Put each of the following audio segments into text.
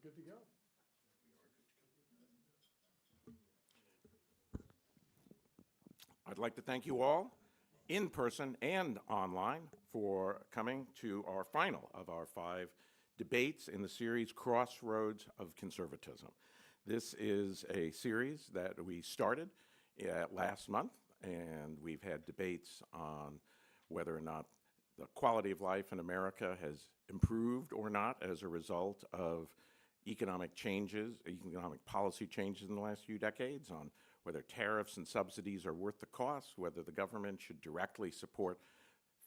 good to go. I'd like to thank you all, in person and online, for coming to our final of our 5 debates in the series Crossroads of Conservatism. This is a series that we started last month, and we've had debates on whether or not the quality of life in America has improved or not as a result of economic changes, economic policy changes in the last few decades, on whether tariffs and subsidies are worth the cost, whether the government should directly support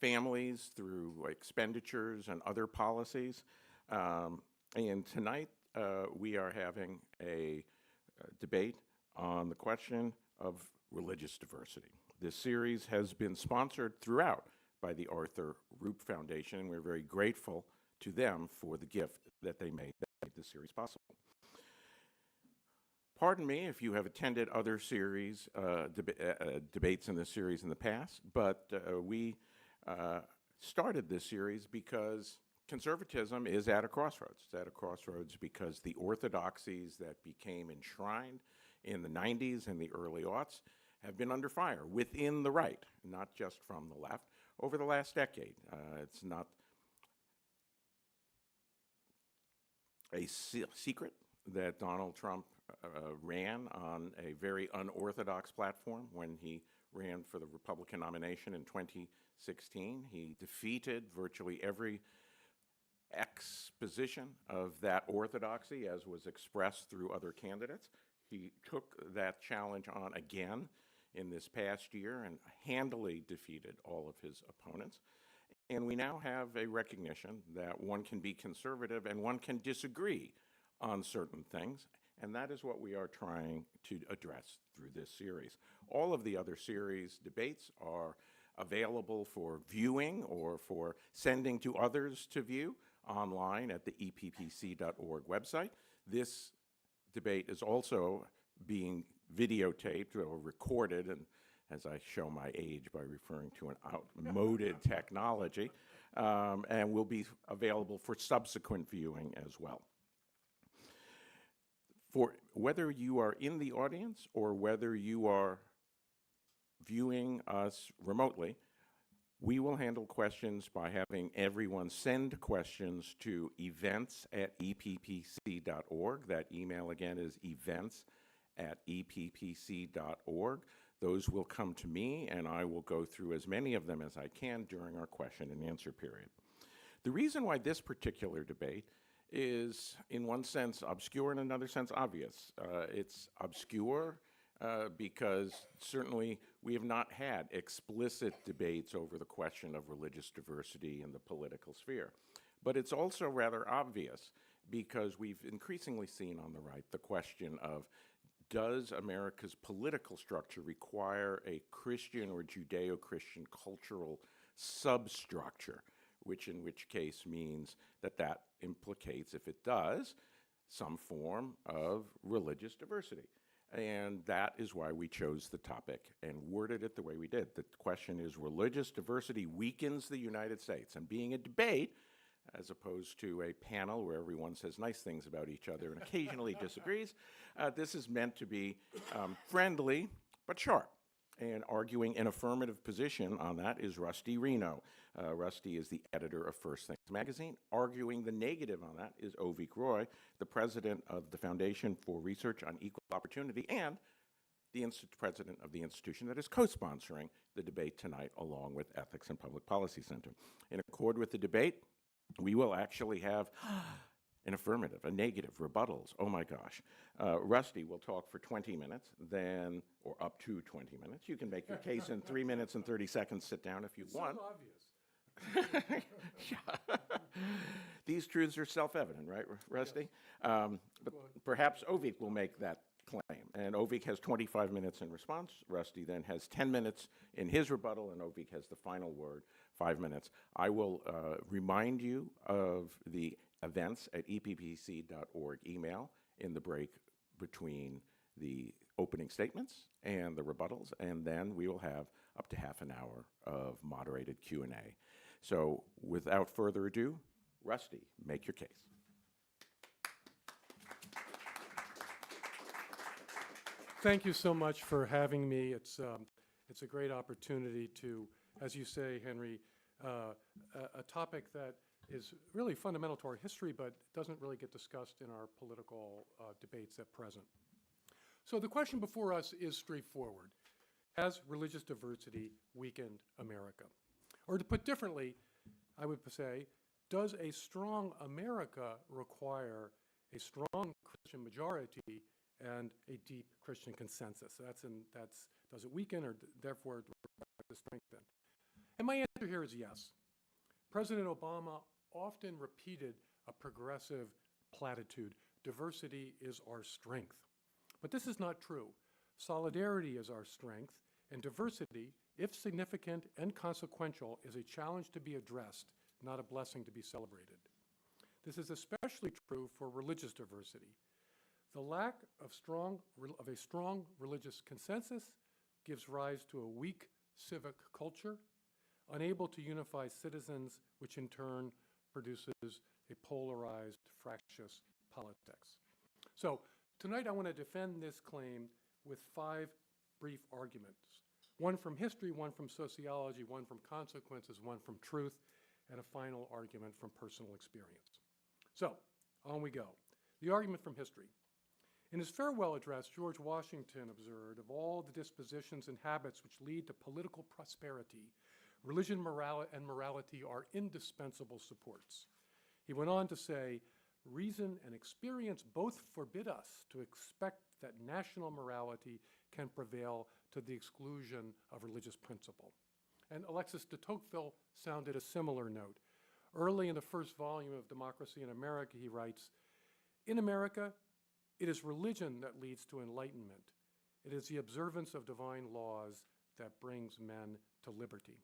families through expenditures and other policies. And tonight we are having a debate on the question of religious diversity. This series has been sponsored throughout by the Arthur Roop Foundation, and we're very grateful to them for the gift that they made that made this series possible. Pardon me if you have attended other series, debates in this series in the past, but we started this series because conservatism is at a crossroads. It's at a crossroads because the orthodoxies that became enshrined in the 90s and the early aughts have been under fire within the right, not just from the left, over the last decade. It's not a secret that Donald Trump ran on a very unorthodox platform when he ran for the Republican nomination in 2016. He defeated virtually every exposition of that orthodoxy as was expressed through other candidates. He took that challenge on again in this past year and handily defeated all of his opponents. And we now have a recognition that one can be conservative and one can disagree on certain things, and that is what we are trying to address through this series. All of the other series debates are available for viewing or for sending to others to view online at the eppc.org website. This debate is also being videotaped or recorded, and as I show my age by referring to an outmoded technology, and will be available for subsequent viewing as well. For whether you are in the audience or whether you are viewing us remotely, we will handle questions by having everyone send questions to events@eppc.org. That email again is events@eppc.org. Those will come to me, and I will go through as many of them as I can during our question and answer period. The reason why this particular debate is, in one sense, obscure, in another sense, obvious. It's obscure because certainly we have not had explicit debates over the question of religious diversity in the political sphere. But it's also rather obvious because we've increasingly seen on the right the question of, does America's political structure require a Christian or Judeo-Christian cultural substructure, in which case means that that implicates, if it does, some form of religious diversity. And that is why we chose the topic and worded it the way we did. The question is, religious diversity weakens the United States. And being a debate, as opposed to a panel where everyone says nice things about each other and occasionally disagrees, this is meant to be friendly but sharp. And arguing an affirmative position on that is Rusty Reno. Rusty is the editor of First Things magazine. Arguing the negative on that is Avik Roy, the president of the Foundation for Research on Equal Opportunity and the president of the institution that is co-sponsoring the debate tonight, along with Ethics and Public Policy Center. In accord with the debate, we will actually have an affirmative, a negative, rebuttals. Oh my gosh. Rusty will talk for 20 minutes, then, or up to 20 minutes. You can make your case in 3 minutes and 30 seconds, sit down if you want. So obvious. These truths are self-evident, right, Rusty? Yes. But perhaps Avik will make that claim. And Avik has 25 minutes in response. Rusty then has 10 minutes in his rebuttal, and Avik has the final word, 5 minutes. I will remind you of the events at eppc.org email in the break between the opening statements and the rebuttals, and then we will have up to half an hour of moderated Q&A. So without further ado, Rusty, make your case. thank you so much for having me. It's a great opportunity to, as you say, Henry, a topic that is really fundamental to our history, but doesn't really get discussed in our political debates at present. So the question before us is straightforward. Has religious diversity weakened America? Or to put differently, I would say, does a strong America require a strong Christian majority and a deep Christian consensus? Does it weaken or therefore to strengthen? And my answer here is yes. President Obama often repeated a progressive platitude: diversity is our strength. But this is not true. Solidarity is our strength, and diversity, if significant and consequential, is a challenge to be addressed, not a blessing to be celebrated. This is especially true for religious diversity. The lack of a strong religious consensus gives rise to a weak civic culture, unable to unify citizens, which in turn produces a polarized, fractious politics. So tonight I want to defend this claim with 5 brief arguments. One from history, one from sociology, one from consequences, one from truth, and a final argument from personal experience. So, on we go. The argument from history. In his farewell address, George Washington observed, of all the dispositions and habits which lead to political prosperity, religion and morality are indispensable supports. He went on to say, reason and experience both forbid us to expect that national morality can prevail to the exclusion of religious principle. And Alexis de Tocqueville sounded a similar note. Early in the first volume of Democracy in America, he writes, in America, it is religion that leads to enlightenment. It is the observance of divine laws that brings men to liberty.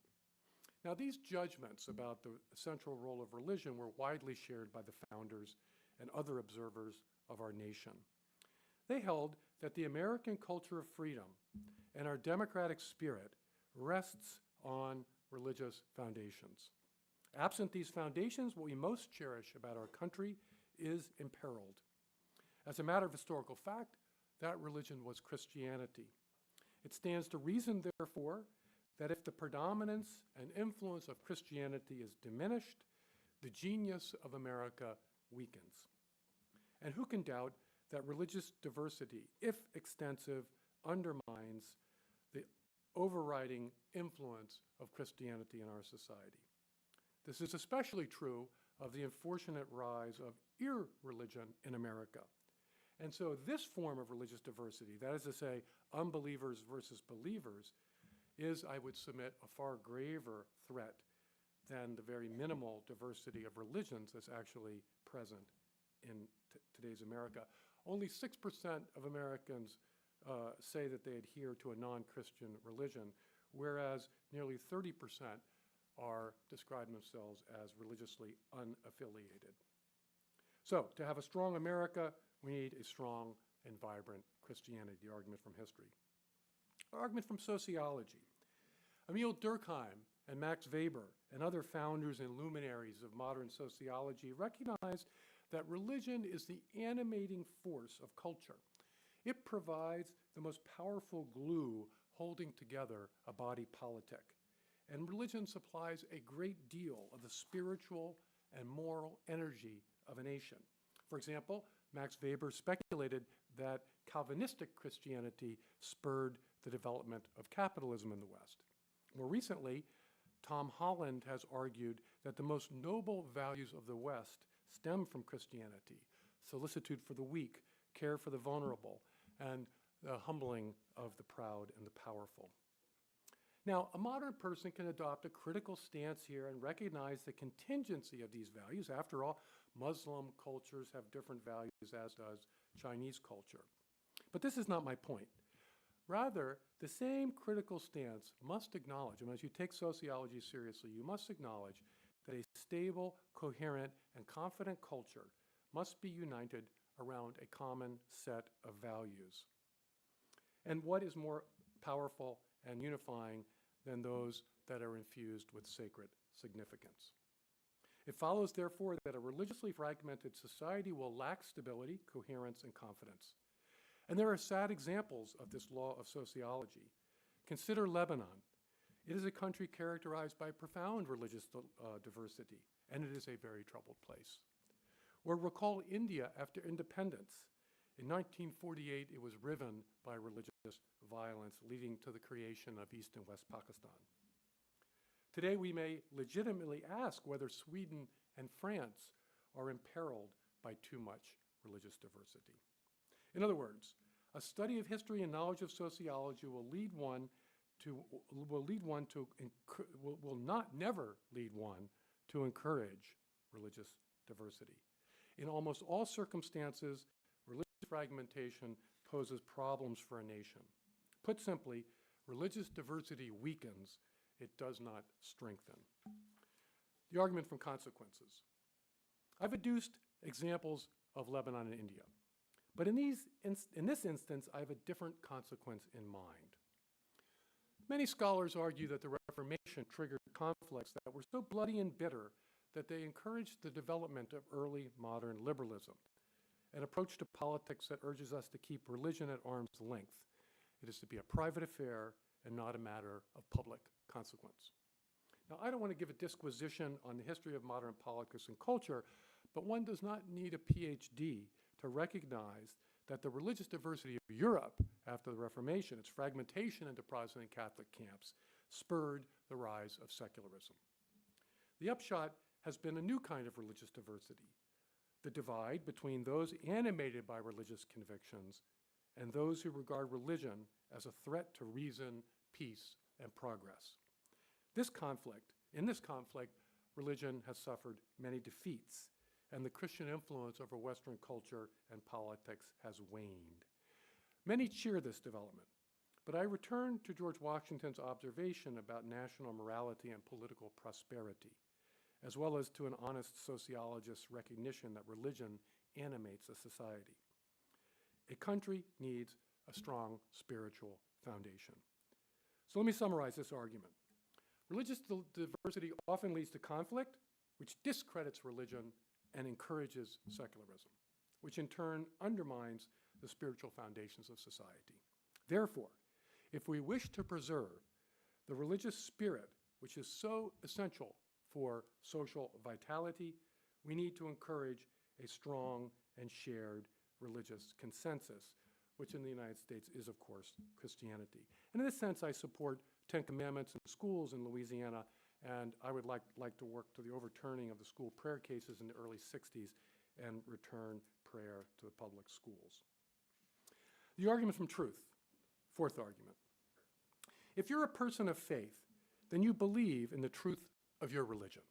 Now, these judgments about the central role of religion were widely shared by the founders and other observers of our nation. They held that the American culture of freedom and our democratic spirit rests on religious foundations. Absent these foundations, what we most cherish about our country is imperiled. As a matter of historical fact, that religion was Christianity. It stands to reason, therefore, that if the predominance and influence of Christianity is diminished, the genius of America weakens. And who can doubt that religious diversity, if extensive, undermines the overriding influence of Christianity in our society? This is especially true of the unfortunate rise of irreligion in America. And so this form of religious diversity, that is to say, unbelievers versus believers, is, I would submit, a far graver threat than the very minimal diversity of religions that's actually present in today's America. Only 6% of Americans say that they adhere to a non-Christian religion, whereas nearly 30% describe themselves as religiously unaffiliated. So, to have a strong America, we need a strong and vibrant Christianity, the argument from history. Argument from sociology. Emile Durkheim and Max Weber and other founders and luminaries of modern sociology recognized that religion is the animating force of culture. It provides the most powerful glue holding together a body politic. And religion supplies a great deal of the spiritual and moral energy of a nation. For example, Max Weber speculated that Calvinistic Christianity spurred the development of capitalism in the West. More recently, Tom Holland has argued that the most noble values of the West stem from Christianity: solicitude for the weak, care for the vulnerable, and the humbling of the proud and the powerful. Now, a modern person can adopt a critical stance here and recognize the contingency of these values. After all, Muslim cultures have different values, as does Chinese culture. But this is not my point. Rather, the same critical stance must acknowledge, and as you take sociology seriously, you must acknowledge that a stable, coherent, and confident culture must be united around a common set of values. And what is more powerful and unifying than those that are infused with sacred significance? It follows, therefore, that a religiously fragmented society will lack stability, coherence, and confidence. And there are sad examples of this law of sociology. Consider Lebanon. It is a country characterized by profound religious diversity, and it is a very troubled place. Or recall India after independence. In 1948, it was riven by religious violence, leading to the creation of East and West Pakistan. Today, we may legitimately ask whether Sweden and France are imperiled by too much religious diversity. In other words, a study of history and knowledge of sociology will never lead one to encourage religious diversity. In almost all circumstances, religious fragmentation poses problems for a nation. Put simply, religious diversity weakens, it does not strengthen. The argument from consequences. I've adduced examples of Lebanon and India, but in this instance, I have a different consequence in mind. Many scholars argue that the Reformation triggered conflicts that were so bloody and bitter that they encouraged the development of early modern liberalism, an approach to politics that urges us to keep religion at arm's length. It is to be a private affair and not a matter of public consequence. Now, I don't want to give a disquisition on the history of modern politics and culture, but one does not need a PhD to recognize that the religious diversity of Europe after the Reformation, its fragmentation into Protestant and Catholic camps, spurred the rise of secularism. The upshot has been a new kind of religious diversity, the divide between those animated by religious convictions and those who regard religion as a threat to reason, peace, and progress. In this conflict, religion has suffered many defeats, and the Christian influence over Western culture and politics has waned. Many cheer this development, but I return to George Washington's observation about national morality and political prosperity, as well as to an honest sociologist's recognition that religion animates a society. A country needs a strong spiritual foundation. So let me summarize this argument. Religious diversity often leads to conflict, which discredits religion and encourages secularism, which in turn undermines the spiritual foundations of society. Therefore, if we wish to preserve the religious spirit, which is so essential for social vitality, we need to encourage a strong and shared religious consensus, which in the United States is, of course, Christianity. And in this sense, I support 10 Commandments in schools in Louisiana, and I would like to work to the overturning of the school prayer cases in the early 60s and return prayer to the public schools. The argument from truth, fourth argument. If you're a person of faith, then you believe in the truth of your religion.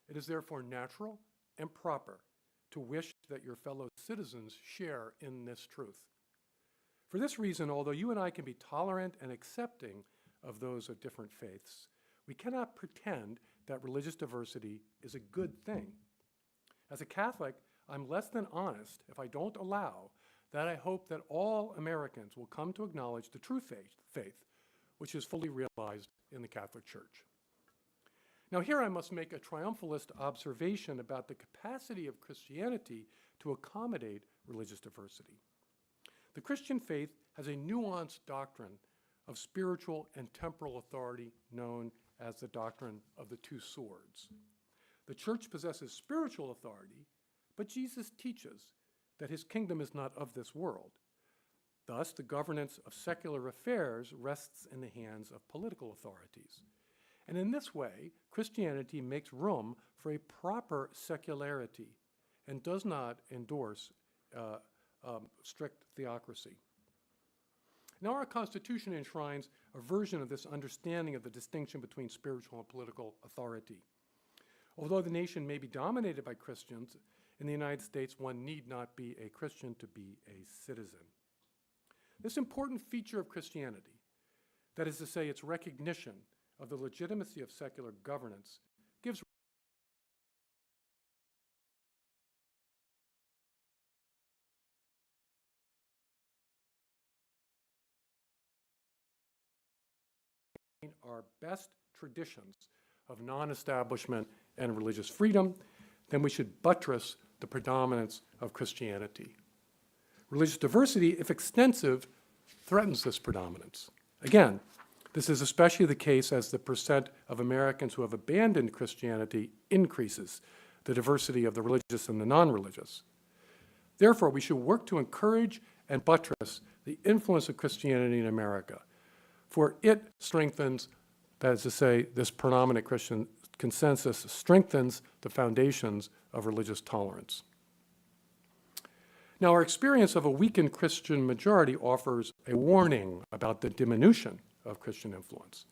It is therefore natural and proper to wish that your fellow citizens share in this truth. For this reason, although you and I can be tolerant and accepting of those of different faiths, we cannot pretend that religious diversity is a good thing. As a Catholic, I'm less than honest if I don't allow that I hope that all Americans will come to acknowledge the true faith, which is fully realized in the Catholic Church. Now here I must make a triumphalist observation about the capacity of Christianity to accommodate religious diversity. The Christian faith has a nuanced doctrine of spiritual and temporal authority known as the doctrine of the two swords. The church possesses spiritual authority, but Jesus teaches that his kingdom is not of this world. Thus, the governance of secular affairs rests in the hands of political authorities. And in this way, Christianity makes room for a proper secularity and does not endorse strict theocracy. Now, our Constitution enshrines a version of this understanding of the distinction between spiritual and political authority. Although the nation may be dominated by Christians, in the United States, one need not be a Christian to be a citizen. This important feature of Christianity, that is to say, its recognition of the legitimacy of secular governance, gives our best traditions of non-establishment and religious freedom, then we should buttress the predominance of Christianity. Religious diversity, if extensive, threatens this predominance. Again, this is especially the case as the percent of Americans who have abandoned Christianity increases, the diversity of the religious and the non-religious. Therefore, we should work to encourage and buttress the influence of Christianity in America, for it strengthens, that is to say, this predominant Christian consensus strengthens the foundations of religious tolerance. Now, our experience of a weakened Christian majority offers a warning about the diminution of Christian influence.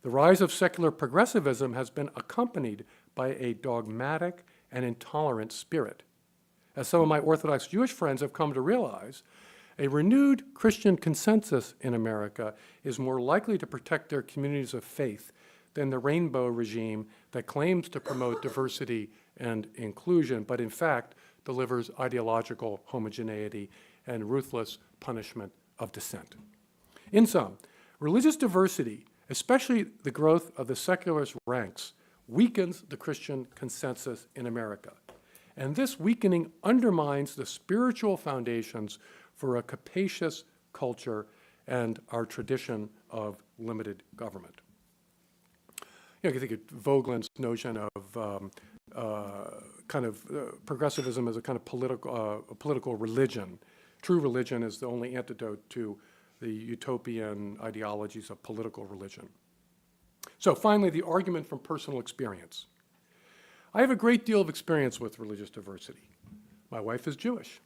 The rise of secular progressivism has been accompanied by a dogmatic and intolerant spirit. As some of my Orthodox Jewish friends have come to realize, a renewed Christian consensus in America is more likely to protect their communities of faith than the rainbow regime that claims to promote diversity and inclusion, but in fact delivers ideological homogeneity and ruthless punishment of dissent. In sum, religious diversity, especially the growth of the secularist ranks, weakens the Christian consensus in America. And this weakening undermines the spiritual foundations for a capacious culture and our tradition of limited government. You can think of Vogelin's notion of progressivism as a kind of political religion. True religion is the only antidote to the utopian ideologies of political religion. So finally, the argument from personal experience. I have a great deal of experience with religious diversity. My wife is Jewish.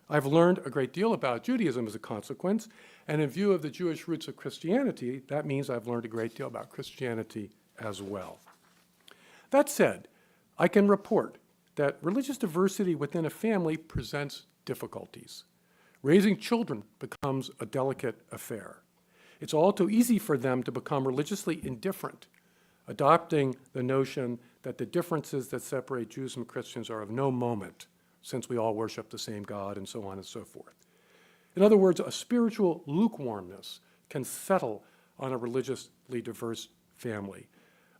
I've learned a great deal about Judaism as a consequence, and in view of the Jewish roots of Christianity, that means I've learned a great deal about Christianity as well. That said, I can report that religious diversity within a family presents difficulties. Raising children becomes a delicate affair. It's all too easy for them to become religiously indifferent, adopting the notion that the differences that separate Jews from Christians are of no moment, since we all worship the same God, and so on and so forth. In other words, a spiritual lukewarmness can settle on a religiously diverse family,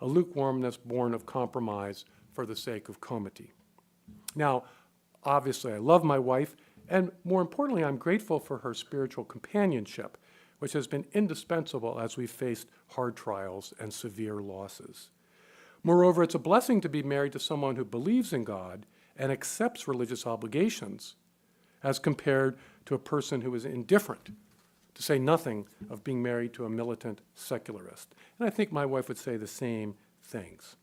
a lukewarmness born of compromise for the sake of comity. Now, obviously, I love my wife, and more importantly, I'm grateful for her spiritual companionship, which has been indispensable as we've faced hard trials and severe losses. Moreover, it's a blessing to be married to someone who believes in God and accepts religious obligations, as compared to a person who is indifferent, to say nothing of being married to a militant secularist. And I think my wife would say the same things.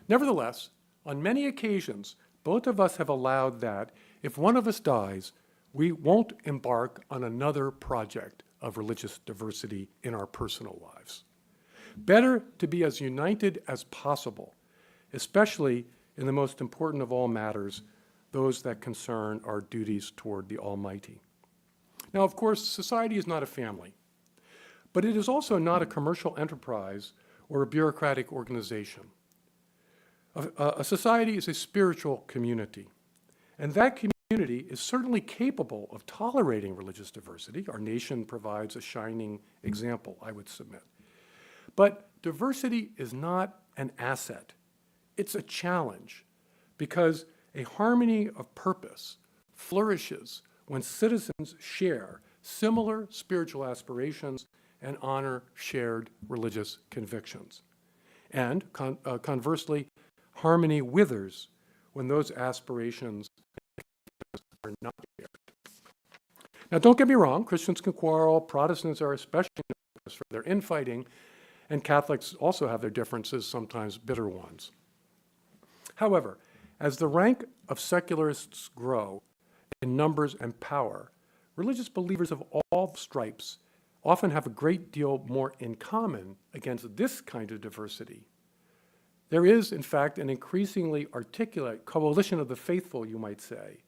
Nevertheless, on many occasions, both of us have allowed that if one of us dies, we won't embark on another project of religious diversity in our personal lives. Better to be as united as possible, especially in the most important of all matters, those that concern our duties toward the Almighty. Now, of course, society is not a family, but it is also not a commercial enterprise or a bureaucratic organization. A society is a spiritual community, and that community is certainly capable of tolerating religious diversity. Our nation provides a shining example, I would submit. But diversity is not an asset. It's a challenge, because a harmony of purpose flourishes when citizens share similar spiritual aspirations and honor shared religious convictions. And conversely, harmony withers when those aspirations are not shared. Now, don't get me wrong, Christians can quarrel, Protestants are especially notorious for their infighting, and Catholics also have their differences, sometimes bitter ones. However, as the rank of secularists grow in numbers and power, religious believers of all stripes often have a great deal more in common against this kind of diversity. There is, in fact, an increasingly articulate coalition of the faithful, you might say.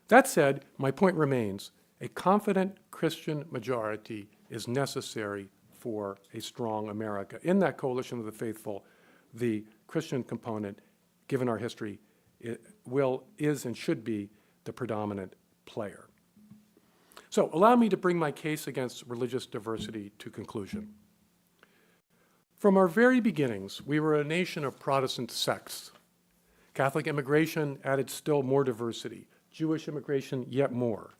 That said, my point remains, a confident Christian majority is necessary for a strong America. In that coalition of the faithful, the Christian component, given our history, is and should be the predominant player. So allow me to bring my case against religious diversity to conclusion. From our very beginnings, we were a nation of Protestant sects. Catholic immigration added still more diversity. Jewish immigration yet more.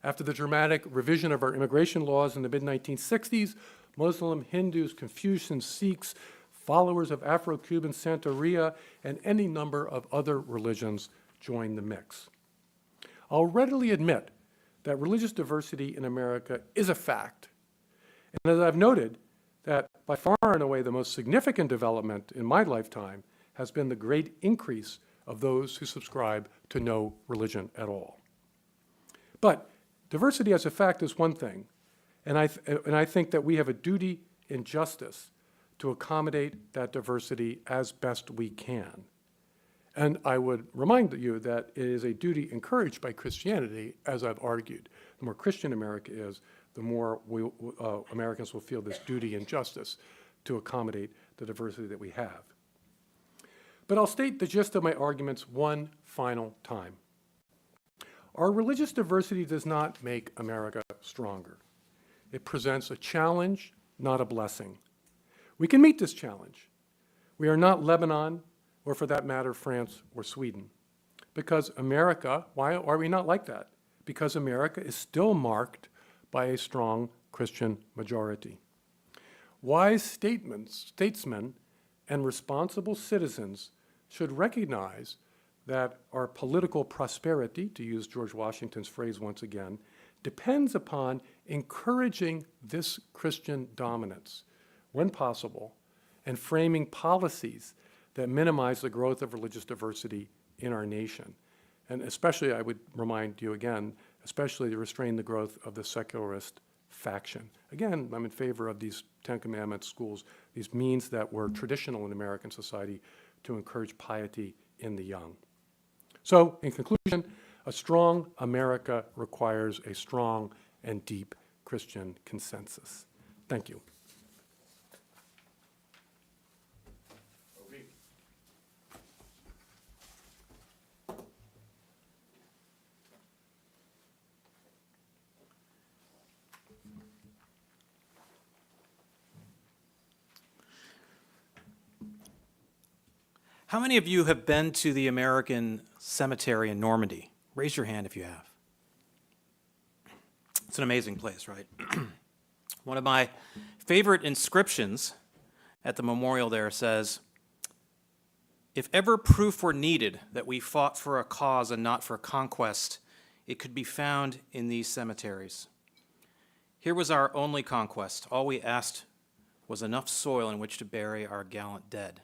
After the dramatic revision of our immigration laws in the mid-1960s, Muslim, Hindus, Confucians, Sikhs, followers of Afro-Cuban Santeria, and any number of other religions joined the mix. I'll readily admit that religious diversity in America is a fact. And as I've noted, that by far and away the most significant development in my lifetime has been the great increase of those who subscribe to no religion at all. But diversity as a fact is one thing, and I think that we have a duty and justice to accommodate that diversity as best we can. And I would remind you that it is a duty encouraged by Christianity, as I've argued. The more Christian America is, the more Americans will feel this duty and justice to accommodate the diversity that we have. But I'll state the gist of my arguments one final time. Our religious diversity does not make America stronger. It presents a challenge, not a blessing. We can meet this challenge. We are not Lebanon, or for that matter, France or Sweden. Because America, why are we not like that? Because America is still marked by a strong Christian majority. Wise statesmen and responsible citizens should recognize that our political prosperity, to use George Washington's phrase once again, depends upon encouraging this Christian dominance, when possible, and framing policies that minimize the growth of religious diversity in our nation. And especially, I would remind you again, especially to restrain the growth of the secularist faction. Again, I'm in favor of these Ten Commandments schools, these means that were traditional in American society to encourage piety in the young. So, in conclusion, a strong America requires a strong and deep Christian consensus. Thank you. How many of you have been to the American Cemetery in Normandy? Raise your hand if you have. It's an amazing place, right? One of my favorite inscriptions at the memorial there says, "If ever proof were needed that we fought for a cause and not for conquest, it could be found in these cemeteries. Here was our only conquest. All we asked was enough soil in which to bury our gallant dead."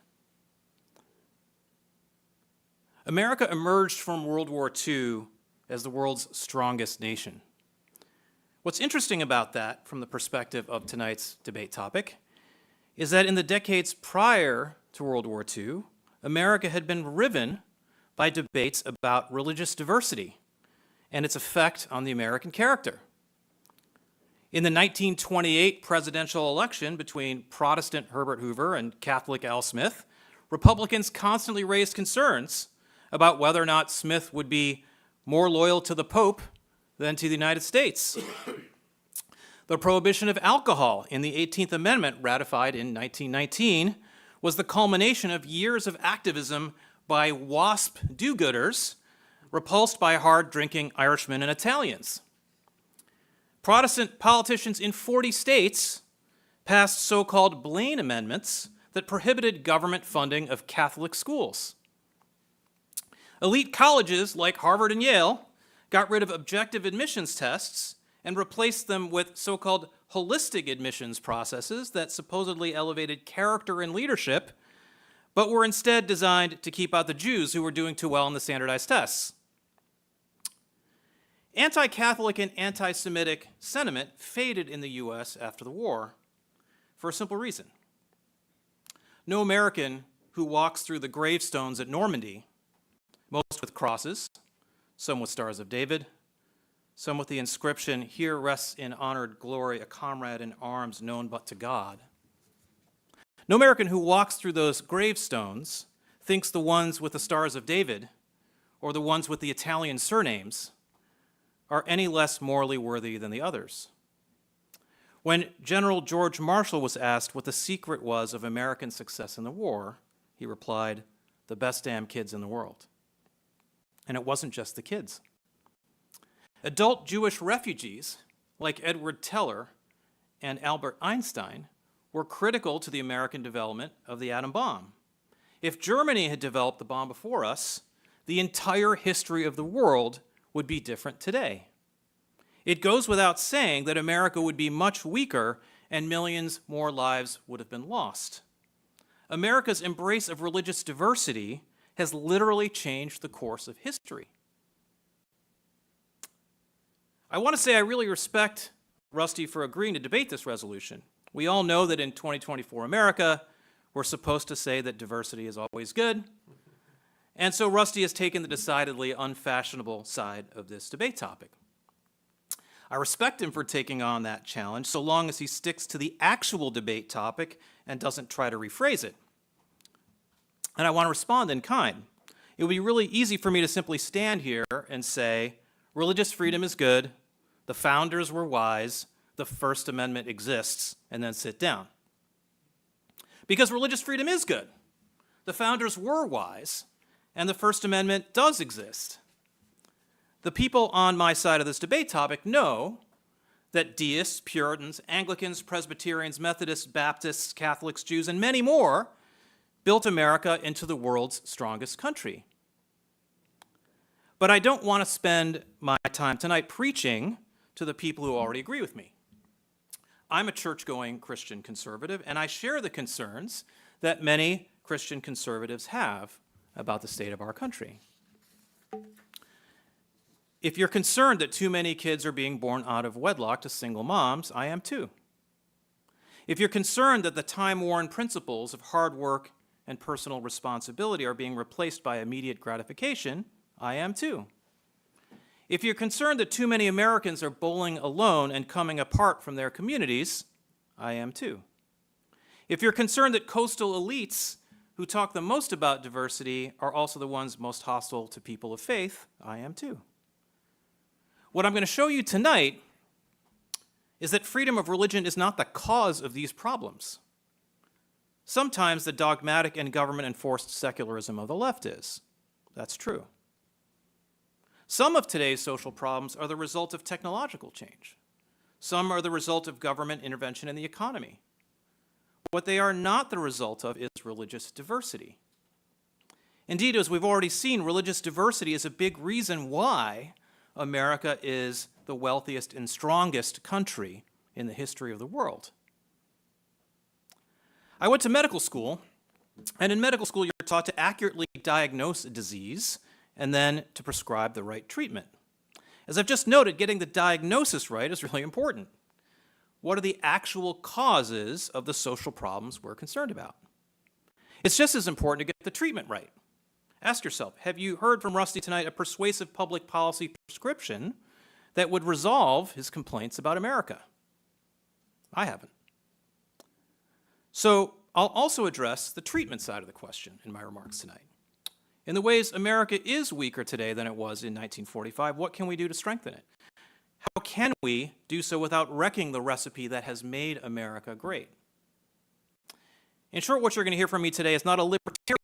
America emerged from World War II as the world's strongest nation. What's interesting about that, from the perspective of tonight's debate topic, is that in the decades prior to World War II, America had been riven by debates about religious diversity and its effect on the American character. In the 1928 presidential election between Protestant Herbert Hoover and Catholic Al Smith, Republicans constantly raised concerns about whether or not Smith would be more loyal to the Pope than to the United States. The prohibition of alcohol in the 18th Amendment, ratified in 1919, was the culmination of years of activism by WASP do-gooders, repulsed by hard-drinking Irishmen and Italians. Protestant politicians in 40 states passed so-called Blaine amendments that prohibited government funding of Catholic schools. Elite colleges like Harvard and Yale got rid of objective admissions tests and replaced them with so-called holistic admissions processes that supposedly elevated character and leadership, but were instead designed to keep out the Jews who were doing too well in the standardized tests. Anti-Catholic and anti-Semitic sentiment faded in the US after the war for a simple reason. No American who walks through the gravestones at Normandy, most with crosses, some with stars of David, some with the inscription, "Here rests in honored glory a comrade in arms known but to God." No American who walks through those gravestones thinks the ones with the stars of David or the ones with the Italian surnames are any less morally worthy than the others. When General George Marshall was asked what the secret was of American success in the war, he replied, "The best damn kids in the world." And it wasn't just the kids. Adult Jewish refugees like Edward Teller and Albert Einstein were critical to the American development of the atom bomb. If Germany had developed the bomb before us, the entire history of the world would be different today. It goes without saying that America would be much weaker and millions more lives would have been lost. America's embrace of religious diversity has literally changed the course of history. I want to say I really respect Rusty for agreeing to debate this resolution. We all know that in 2024 America, we're supposed to say that diversity is always good. And so Rusty has taken the decidedly unfashionable side of this debate topic. I respect him for taking on that challenge so long as he sticks to the actual debate topic and doesn't try to rephrase it. And I want to respond in kind. It would be really easy for me to simply stand here and say, religious freedom is good, the founders were wise, the First Amendment exists, and then sit down. Because religious freedom is good. The founders were wise, and the First Amendment does exist. The people on my side of this debate topic know that deists, Puritans, Anglicans, Presbyterians, Methodists, Baptists, Catholics, Jews, and many more built America into the world's strongest country. But I don't want to spend my time tonight preaching to the people who already agree with me. I'm a church-going Christian conservative, and I share the concerns that many Christian conservatives have about the state of our country. If you're concerned that too many kids are being born out of wedlock to single moms, I am too. If you're concerned that the time-worn principles of hard work and personal responsibility are being replaced by immediate gratification, I am too. If you're concerned that too many Americans are bowling alone and coming apart from their communities, I am too. If you're concerned that coastal elites who talk the most about diversity are also the ones most hostile to people of faith, I am too. What I'm going to show you tonight is that freedom of religion is not the cause of these problems. Sometimes the dogmatic and government-enforced secularism of the left is. That's true. Some of today's social problems are the result of technological change. Some are the result of government intervention in the economy. What they are not the result of is religious diversity. Indeed, as we've already seen, religious diversity is a big reason why America is the wealthiest and strongest country in the history of the world. I went to medical school, and in medical school you're taught to accurately diagnose a disease and then to prescribe the right treatment. As I've just noted, getting the diagnosis right is really important. What are the actual causes of the social problems we're concerned about? It's just as important to get the treatment right. Ask yourself, have you heard from Rusty tonight a persuasive public policy prescription that would resolve his complaints about America? I haven't. So I'll also address the treatment side of the question in my remarks tonight. In the ways America is weaker today than it was in 1945, what can we do to strengthen it? How can we do so without wrecking the recipe that has made America great? In short, what you're going to hear from me today is not a libertarian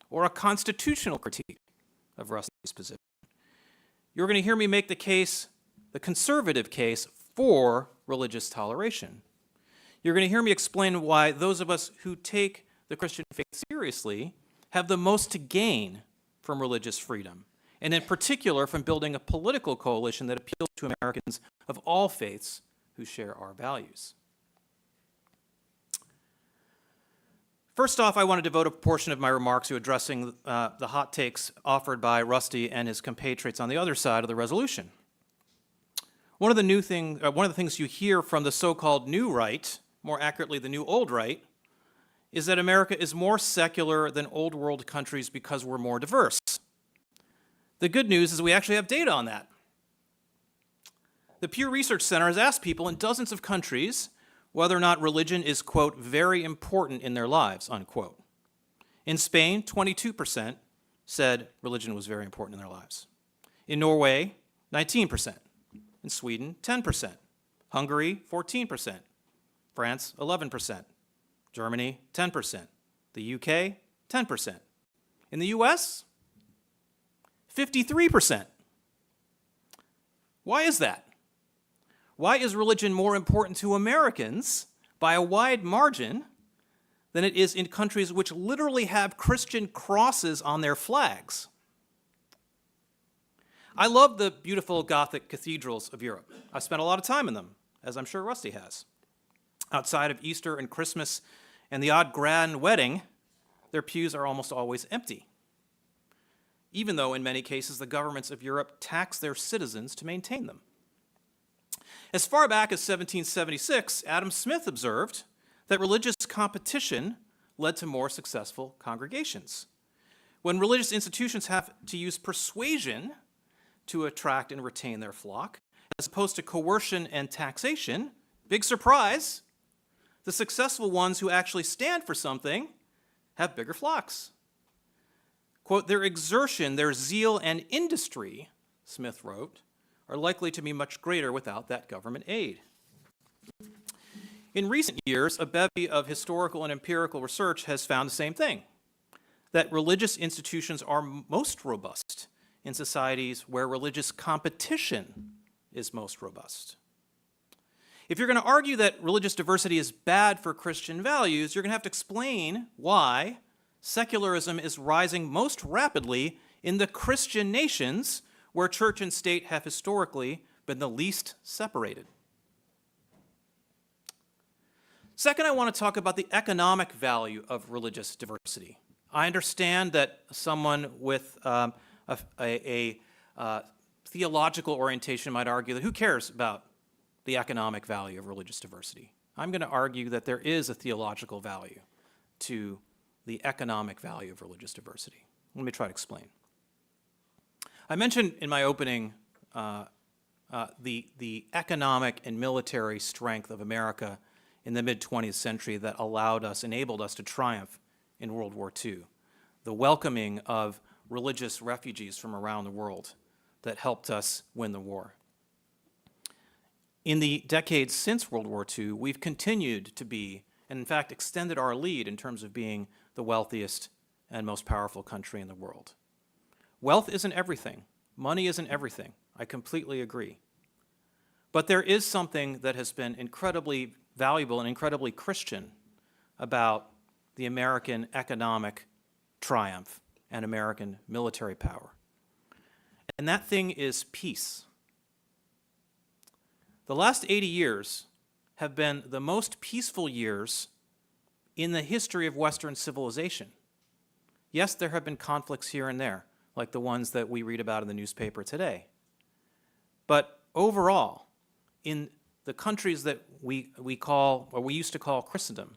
or a constitutional critique of Rusty's position. You're going to hear me make the case, the conservative case, for religious toleration. You're going to hear me explain why those of us who take the Christian faith seriously have the most to gain from religious freedom, and in particular from building a political coalition that appeals to Americans of all faiths who share our values. First off, I want to devote a portion of my remarks to addressing the hot takes offered by Rusty and his compatriots on the other side of the resolution. One of the things you hear from the so-called new right, more accurately the new old right, is that America is more secular than old world countries because we're more diverse. The good news is we actually have data on that. The Pew Research Center has asked people in dozens of countries whether or not religion is, quote, very important in their lives, unquote. In Spain, 22% said religion was very important in their lives. In Norway, 19%. In Sweden, 10%. Hungary, 14%. France, 11%. Germany, 10%. The UK, 10%. In the US, 53%. Why is that? Why is religion more important to Americans by a wide margin than it is in countries which literally have Christian crosses on their flags? I love the beautiful Gothic cathedrals of Europe. I've spent a lot of time in them, as I'm sure Rusty has. Outside of Easter and Christmas and the odd grand wedding, their pews are almost always empty, even though in many cases the governments of Europe tax their citizens to maintain them. As far back as 1776, Adam Smith observed that religious competition led to more successful congregations. When religious institutions have to use persuasion to attract and retain their flock, as opposed to coercion and taxation, big surprise, the successful ones who actually stand for something have bigger flocks. Quote, their exertion, their zeal, and industry, Smith wrote, are likely to be much greater without that government aid. In recent years, a bevy of historical and empirical research has found the same thing, that religious institutions are most robust in societies where religious competition is most robust. If you're going to argue that religious diversity is bad for Christian values, you're going to have to explain why secularism is rising most rapidly in the Christian nations where church and state have historically been the least separated. Second, I want to talk about the economic value of religious diversity. I understand that someone with a theological orientation might argue that who cares about the economic value of religious diversity? I'm going to argue that there is a theological value to the economic value of religious diversity. Let me try to explain. I mentioned in my opening the economic and military strength of America in the mid-20th century that enabled us to triumph in World War II, the welcoming of religious refugees from around the world that helped us win the war. In the decades since World War II, we've continued to be, and in fact extended our lead in terms of being the wealthiest and most powerful country in the world. Wealth isn't everything. Money isn't everything. I completely agree. But there is something that has been incredibly valuable and incredibly Christian about the American economic triumph and American military power. And that thing is peace. The last 80 years have been the most peaceful years in the history of Western civilization. Yes, there have been conflicts here and there, like the ones that we read about in the newspaper today. But overall, in the countries that we call, or we used to call Christendom,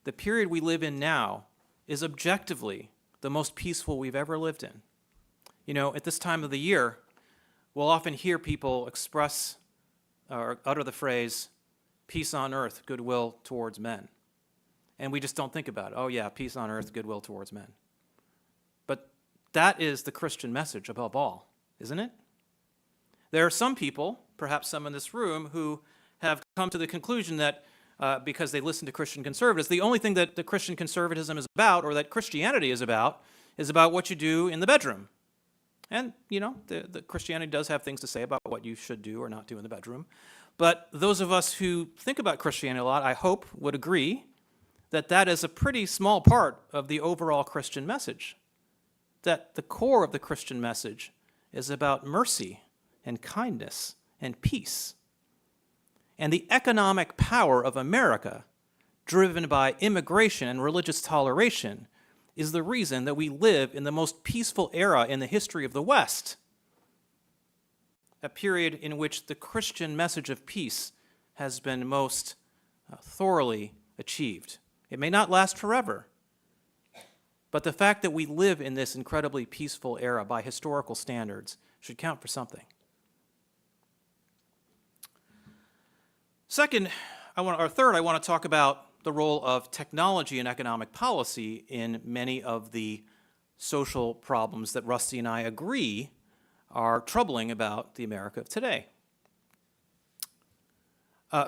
the period we live in now is objectively the most peaceful we've ever lived in. You know, at this time of the year, we'll often hear people express or utter the phrase, peace on earth, goodwill towards men. And we just don't think about it. Oh yeah, peace on earth, goodwill towards men. But that is the Christian message above all, isn't it? There are some people, perhaps some in this room, who have come to the conclusion that because they listen to Christian conservatives, the only thing that the Christian conservatism is about, or that Christianity is about what you do in the bedroom. And, you know, the Christianity does have things to say about what you should do or not do in the bedroom. But those of us who think about Christianity a lot, I hope, would agree that that is a pretty small part of the overall Christian message. That the core of the Christian message is about mercy and kindness and peace. And the economic power of America, driven by immigration and religious toleration, is the reason that we live in the most peaceful era in the history of the West, a period in which the Christian message of peace has been most thoroughly achieved. It may not last forever, but the fact that we live in this incredibly peaceful era by historical standards should count for something. Third, I want to talk about the role of technology and economic policy in many of the social problems that Rusty and I agree are troubling about the America of today.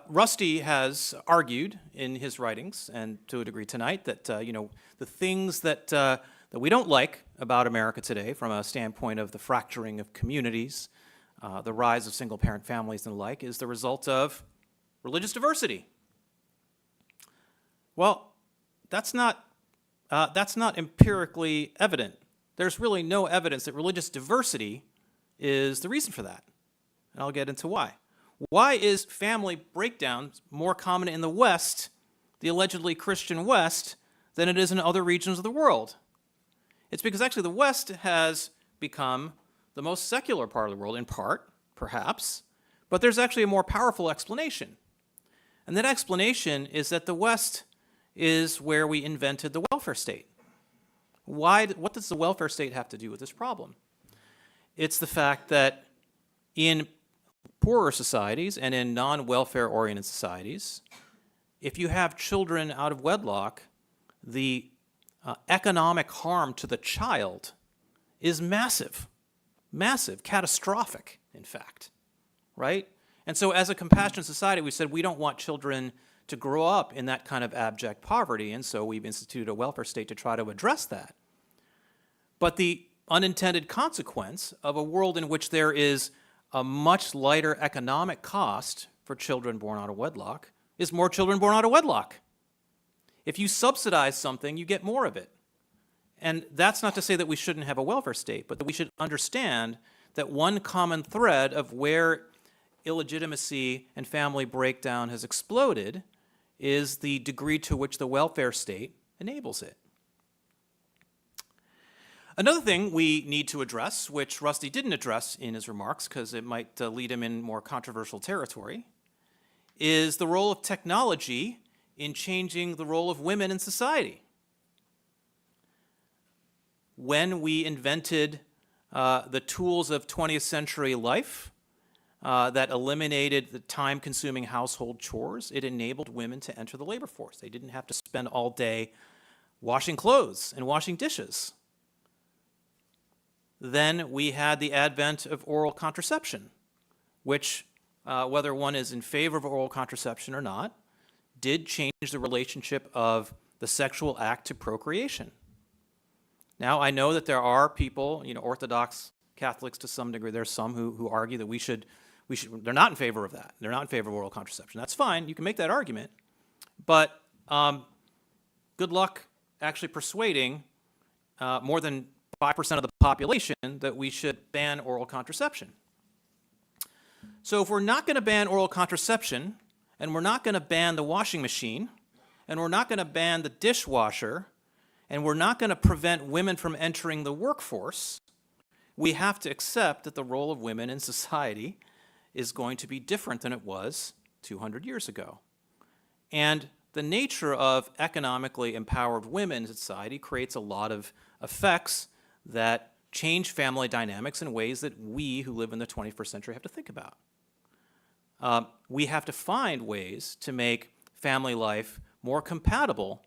Rusty has argued in his writings, and to a degree tonight, that the things that we don't like about America today from a standpoint of the fracturing of communities, the rise of single-parent families and the like is the result of religious diversity. Well, that's not empirically evident. There's really no evidence that religious diversity is the reason for that. And I'll get into why. Why is family breakdown more common in the West, the allegedly Christian West, than it is in other regions of the world? It's because actually the West has become the most secular part of the world, in part, perhaps, but there's actually a more powerful explanation. And that explanation is that the West is where we invented the welfare state. What does the welfare state have to do with this problem? It's the fact that in poorer societies and in non-welfare oriented societies, if you have children out of wedlock, the economic harm to the child is massive, catastrophic, in fact, right? And so as a compassionate society, we said we don't want children to grow up in that kind of abject poverty, and so we've instituted a welfare state to try to address that. But the unintended consequence of a world in which there is a much lighter economic cost for children born out of wedlock is more children born out of wedlock. If you subsidize something, you get more of it. And that's not to say that we shouldn't have a welfare state, but that we should understand that one common thread of where illegitimacy and family breakdown has exploded is the degree to which the welfare state enables it. Another thing we need to address, which Rusty didn't address in his remarks because it might lead him in more controversial territory, is the role of technology in changing the role of women in society. When we invented the tools of 20th century life that eliminated the time-consuming household chores, it enabled women to enter the labor force. They didn't have to spend all day washing clothes and washing dishes. Then we had the advent of oral contraception, which, whether one is in favor of oral contraception or not, did change the relationship of the sexual act to procreation. Now, I know that there are people, Orthodox Catholics to some degree, there's some who argue that we should, they're not in favor of that. They're not in favor of oral contraception. That's fine, you can make that argument, but good luck actually persuading more than 5% of the population that we should ban oral contraception. So if we're not going to ban oral contraception, and we're not going to ban the washing machine, and we're not going to ban the dishwasher, and we're not going to prevent women from entering the workforce, we have to accept that the role of women in society is going to be different than it was 200 years ago. And the nature of economically empowered women in society creates a lot of effects that change family dynamics in ways that we who live in the 21st century have to think about. We have to find ways to make family life more compatible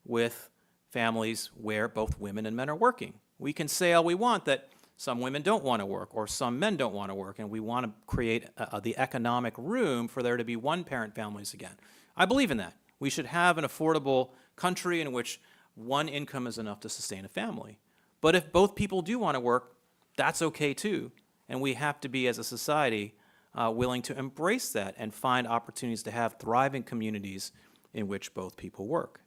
with families where both women and men are working. We can say all we want that some women don't want to work or some men don't want to work, and we want to create the economic room for there to be one-parent families again. I believe in that. We should have an affordable country in which one income is enough to sustain a family. But if both people do want to work, that's okay too, and we have to be, as a society, willing to embrace that and find opportunities to have thriving communities in which both people work.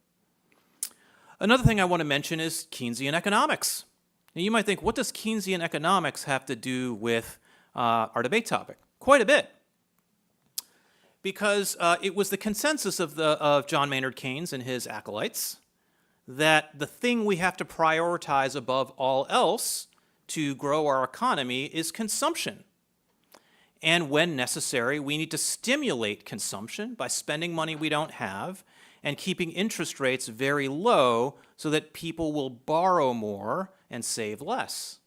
Another thing I want to mention is Keynesian economics. Now you might think, what does Keynesian economics have to do with our debate topic? Quite a bit. Because it was the consensus of John Maynard Keynes and his acolytes that the thing we have to prioritize above all else to grow our economy is consumption. And when necessary, we need to stimulate consumption by spending money we don't have and keeping interest rates very low so that people will borrow more and save less.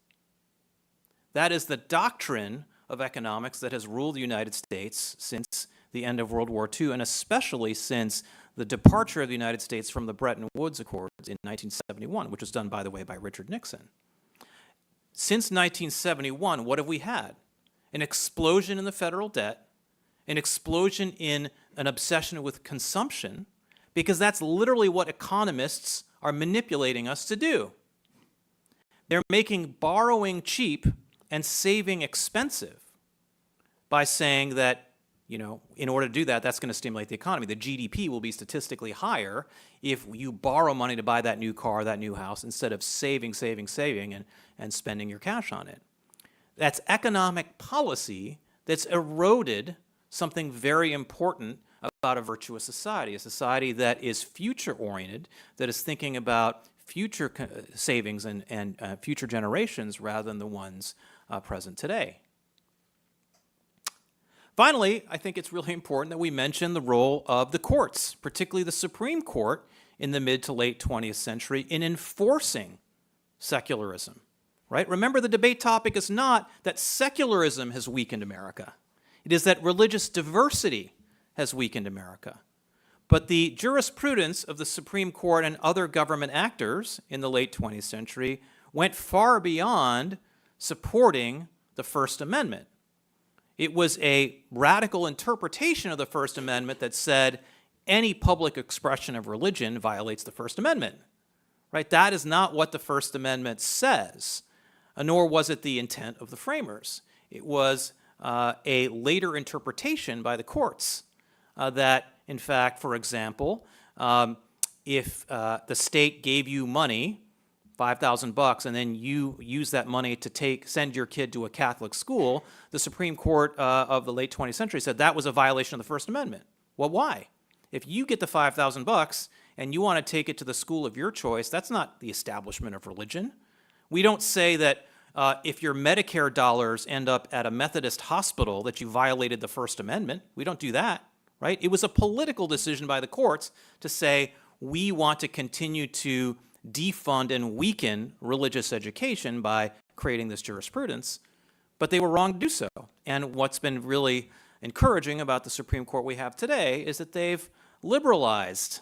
That is the doctrine of economics that has ruled the United States since the end of World War II, and especially since the departure of the United States from the Bretton Woods Accords in 1971, which was done, by the way, by Richard Nixon. Since 1971, what have we had? An explosion in the federal debt, an explosion in an obsession with consumption, because that's literally what economists are manipulating us to do. They're making borrowing cheap and saving expensive. by saying that, in order to do that, that's going to stimulate the economy. The GDP will be statistically higher if you borrow money to buy that new car, that new house, instead of saving, and spending your cash on it. That's economic policy that's eroded something very important about a virtuous society, a society that is future-oriented, that is thinking about future savings and future generations rather than the ones present today. Finally, I think it's really important that we mention the role of the courts, particularly the Supreme Court in the mid to late 20th century, in enforcing secularism, right? Remember, the debate topic is not that secularism has weakened America. It is that religious diversity has weakened America. But the jurisprudence of the Supreme Court and other government actors in the late 20th century went far beyond supporting the First Amendment. It was a radical interpretation of the First Amendment that said any public expression of religion violates the First Amendment, right? That is not what the First Amendment says, nor was it the intent of the framers. It was a later interpretation by the courts that, in fact, for example, if the state gave you money, $5,000, and then you use that money to send your kid to a Catholic school, the Supreme Court of the late 20th century said that was a violation of the First Amendment. Well, why? If you get the $5,000 and you want to take it to the school of your choice, that's not the establishment of religion. We don't say that if your Medicare dollars end up at a Methodist hospital that you violated the First Amendment. We don't do that, right? It was a political decision by the courts to say we want to continue to defund and weaken religious education by creating this jurisprudence, but they were wrong to do so. And what's been really encouraging about the Supreme Court we have today is that they've liberalized,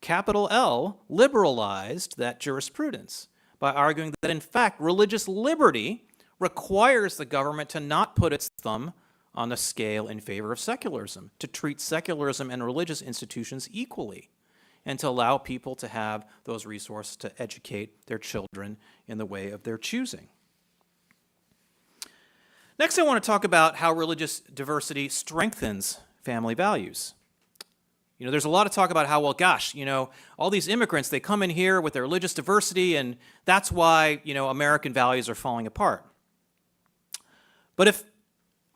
capital L, liberalized that jurisprudence by arguing that, in fact, religious liberty requires the government to not put its thumb on the scale in favor of secularism, to treat secularism and religious institutions equally, and to allow people to have those resources to educate their children in the way of their choosing. Next, I want to talk about how religious diversity strengthens family values. There's a lot of talk about how, well, gosh, all these immigrants, they come in here with their religious diversity, and that's why, American values are falling apart. But if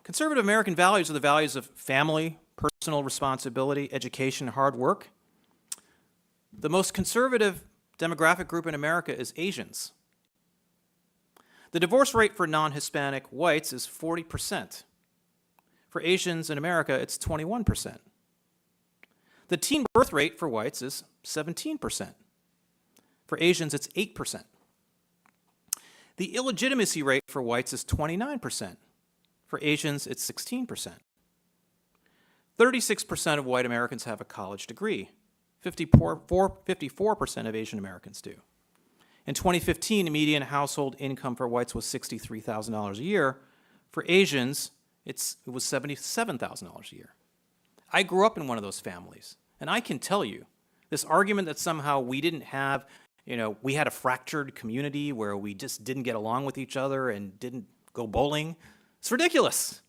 conservative American values are the values of family, personal responsibility, education, hard work, the most conservative demographic group in America is Asians. The divorce rate for non-Hispanic whites is 40%. For Asians in America, it's 21%. The teen birth rate for whites is 17%. For Asians, it's 8%. The illegitimacy rate for whites is 29%. For Asians, it's 16%. 36% of white Americans have a college degree. 54% of Asian Americans do. In 2015, the median household income for whites was $63,000 a year. For Asians, it was $77,000 a year. I grew up in one of those families, and I can tell you, this argument that somehow we didn't have, we had a fractured community where we just didn't get along with each other and didn't go bowling, it's ridiculous.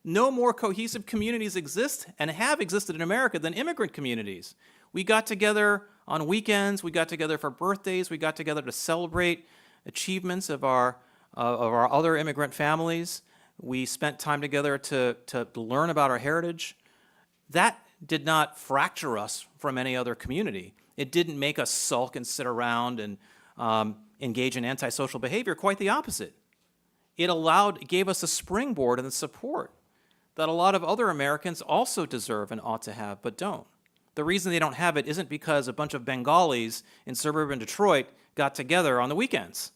No more cohesive communities exist and have existed in America than immigrant communities. We got together on weekends, we got together for birthdays, we got together to celebrate achievements of our other immigrant families. We spent time together to learn about our heritage. That did not fracture us from any other community. It didn't make us sulk and sit around and engage in antisocial behavior, quite the opposite. It gave us a springboard and the support that a lot of other Americans also deserve and ought to have, but don't. The reason they don't have it isn't because a bunch of Bengalis in suburban Detroit got together on the weekends.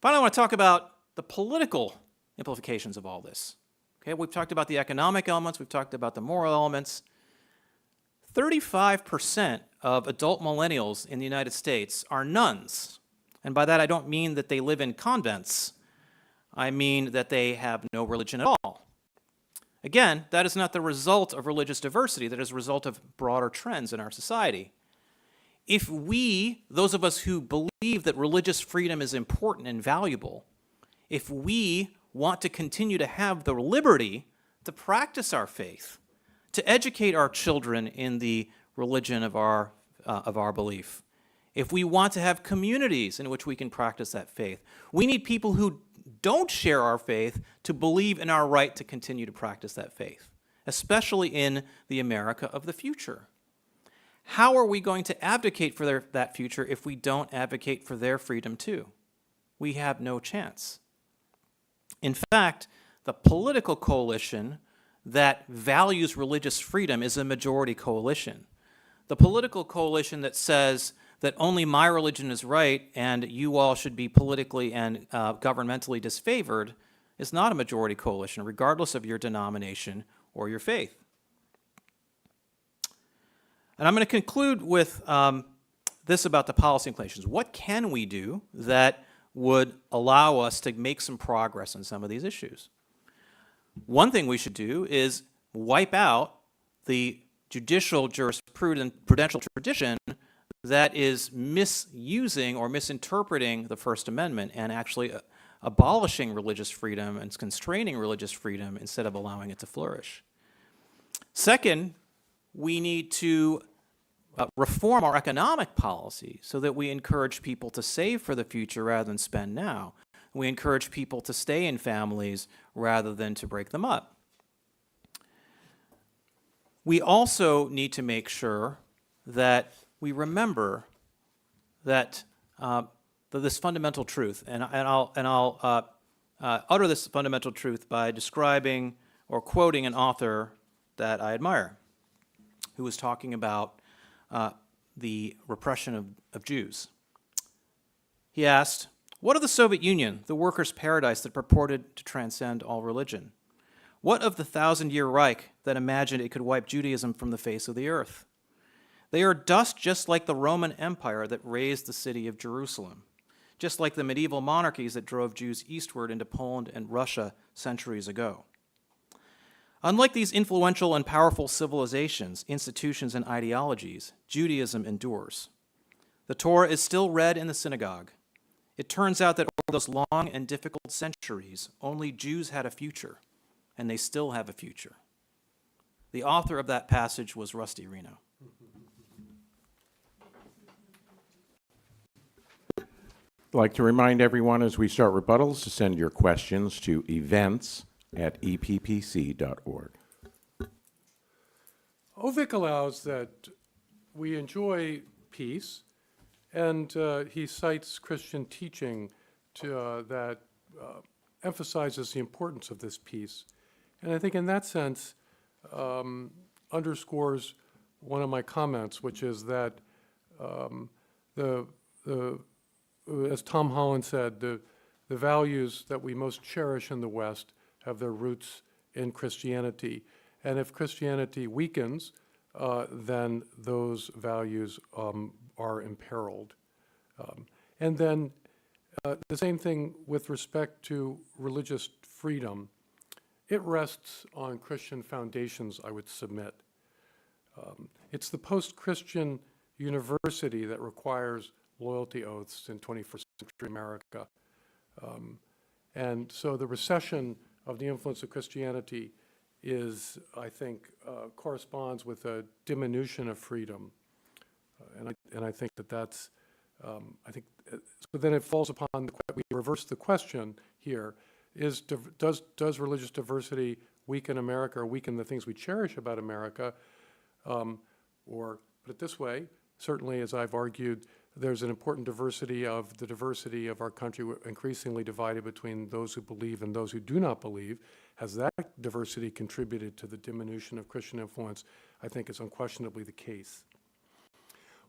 Finally, I want to talk about the political implications of all this. Okay, we've talked about the economic elements, we've talked about the moral elements. 35% of adult millennials in the United States are nuns. And by that, I don't mean that they live in convents. I mean that they have no religion at all. Again, that is not the result of religious diversity. That is a result of broader trends in our society. If we, those of us who believe that religious freedom is important and valuable, if we want to continue to have the liberty to practice our faith, to educate our children in the religion of our belief, if we want to have communities in which we can practice that faith, we need people who don't share our faith to believe in our right to continue to practice that faith, especially in the America of the future. How are we going to advocate for that future if we don't advocate for their freedom too? We have no chance. In fact, the political coalition that values religious freedom is a majority coalition. The political coalition that says that only my religion is right and you all should be politically and governmentally disfavored is not a majority coalition, regardless of your denomination or your faith. And I'm going to conclude with this about the policy inclinations. What can we do that would allow us to make some progress on some of these issues? One thing we should do is wipe out the judicial jurisprudential tradition that is misusing or misinterpreting the First Amendment and actually abolishing religious freedom and constraining religious freedom instead of allowing it to flourish. Second, we need to reform our economic policy so that we encourage people to save for the future rather than spend now. We encourage people to stay in families rather than to break them up. We also need to make sure that we remember that this fundamental truth, and I'll utter this fundamental truth by describing or quoting an author that I admire, who was talking about the repression of Jews. He asked, "What of the Soviet Union, the workers' paradise that purported to transcend all religion? What of the 1,000-year Reich that imagined it could wipe Judaism from the face of the earth? They are dust just like the Roman Empire that razed the city of Jerusalem, just like the medieval monarchies that drove Jews eastward into Poland and Russia centuries ago. Unlike these influential and powerful civilizations, institutions, and ideologies, Judaism endures. The Torah is still read in the synagogue. It turns out that over those long and difficult centuries, only Jews had a future, and they still have a future." The author of that passage was Rusty Reno. I'd like to remind everyone as we start rebuttals to send your questions to events@eppc.org. Avik allows that we enjoy peace, and he cites Christian teaching that emphasizes the importance of this peace. And I think in that sense underscores one of my comments, which is that as Tom Holland said, the values that we most cherish in the West have their roots in Christianity. And if Christianity weakens, then those values are imperiled. And then the same thing with respect to religious freedom. It rests on Christian foundations, I would submit. It's the post-Christian university that requires loyalty oaths in 21st century America. And so the recession of the influence of Christianity is, I think, corresponds with a diminution of freedom. And I think that's, so then it falls upon, we reverse the question here, does religious diversity weaken America or weaken the things we cherish about America? Or put it this way, certainly as I've argued, there's an important diversity of our country, increasingly divided between those who believe and those who do not believe. Has that diversity contributed to the diminution of Christian influence? I think it's unquestionably the case.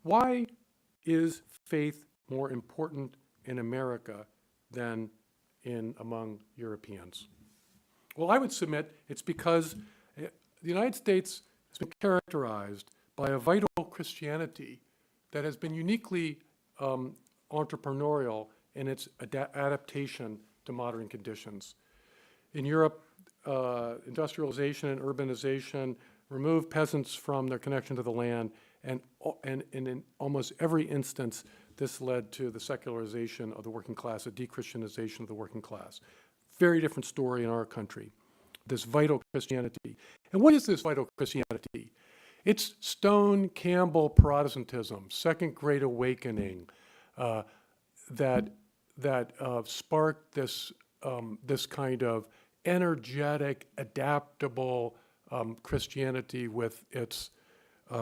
Why is faith more important in America than among Europeans? Well, I would submit it's because the United States has been characterized by a vital Christianity that has been uniquely entrepreneurial in its adaptation to modern conditions. In Europe, industrialization and urbanization removed peasants from their connection to the land, and in almost every instance, this led to the secularization of the working class, a de-Christianization of the working class. very different story in our country, this vital Christianity. And what is this vital Christianity? It's Stone Campbell Protestantism, Second Great Awakening, that sparked this this kind of energetic, adaptable Christianity with its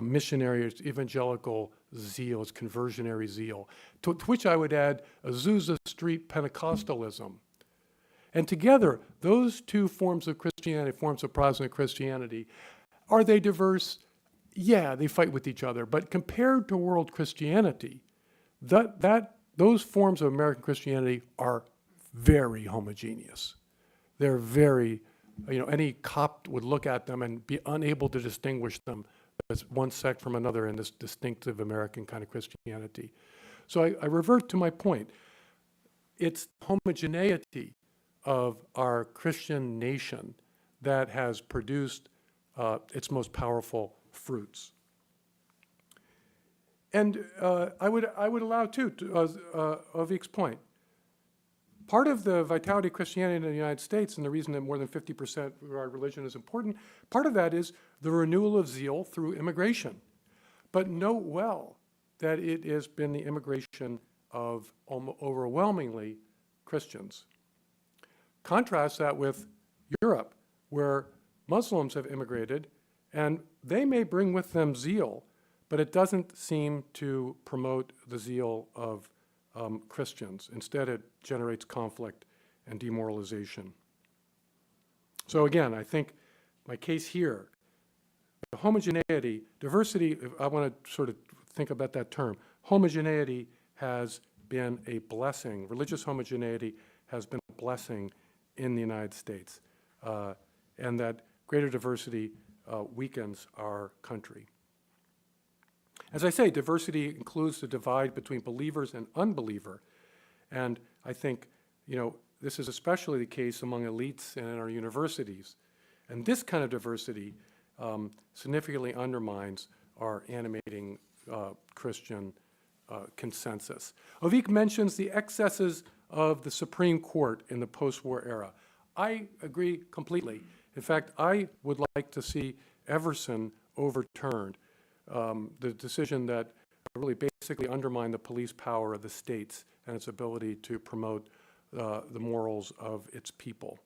missionary, its evangelical zeal, its conversionary zeal, to which I would add Azusa Street Pentecostalism. And together, those two forms of Christianity, forms of Protestant Christianity, are they diverse? Yeah, they fight with each other. But compared to world Christianity, those forms of American Christianity are very homogeneous. They're very, any Copt would look at them and be unable to distinguish them as one sect from another in this distinctive American kind of Christianity. So I revert to my point. It's homogeneity of our Christian nation that has produced its most powerful fruits. And I would allow too, Avik's point. Part of the vitality of Christianity in the United States, and the reason that more than 50% of our religion is important, part of that is the renewal of zeal through immigration. But note well that it has been the immigration of overwhelmingly Christians. Contrast that with Europe, where Muslims have immigrated, and they may bring with them zeal, but it doesn't seem to promote the zeal of Christians. Instead, it generates conflict and demoralization. So again, I think my case here, the homogeneity, diversity, I want to sort of think about that term. Homogeneity has been a blessing. Religious homogeneity has been a blessing in the United States, and that greater diversity weakens our country. As I say, diversity includes the divide between believers and unbeliever. And I think, this is especially the case among elites and in our universities. And this kind of diversity significantly undermines our animating Christian consensus. Avik mentions the excesses of the Supreme Court in the post-war era. I agree completely. In fact, I would like to see Everson overturned. The decision that really basically undermined the police power of the states and its ability to promote the morals of its people.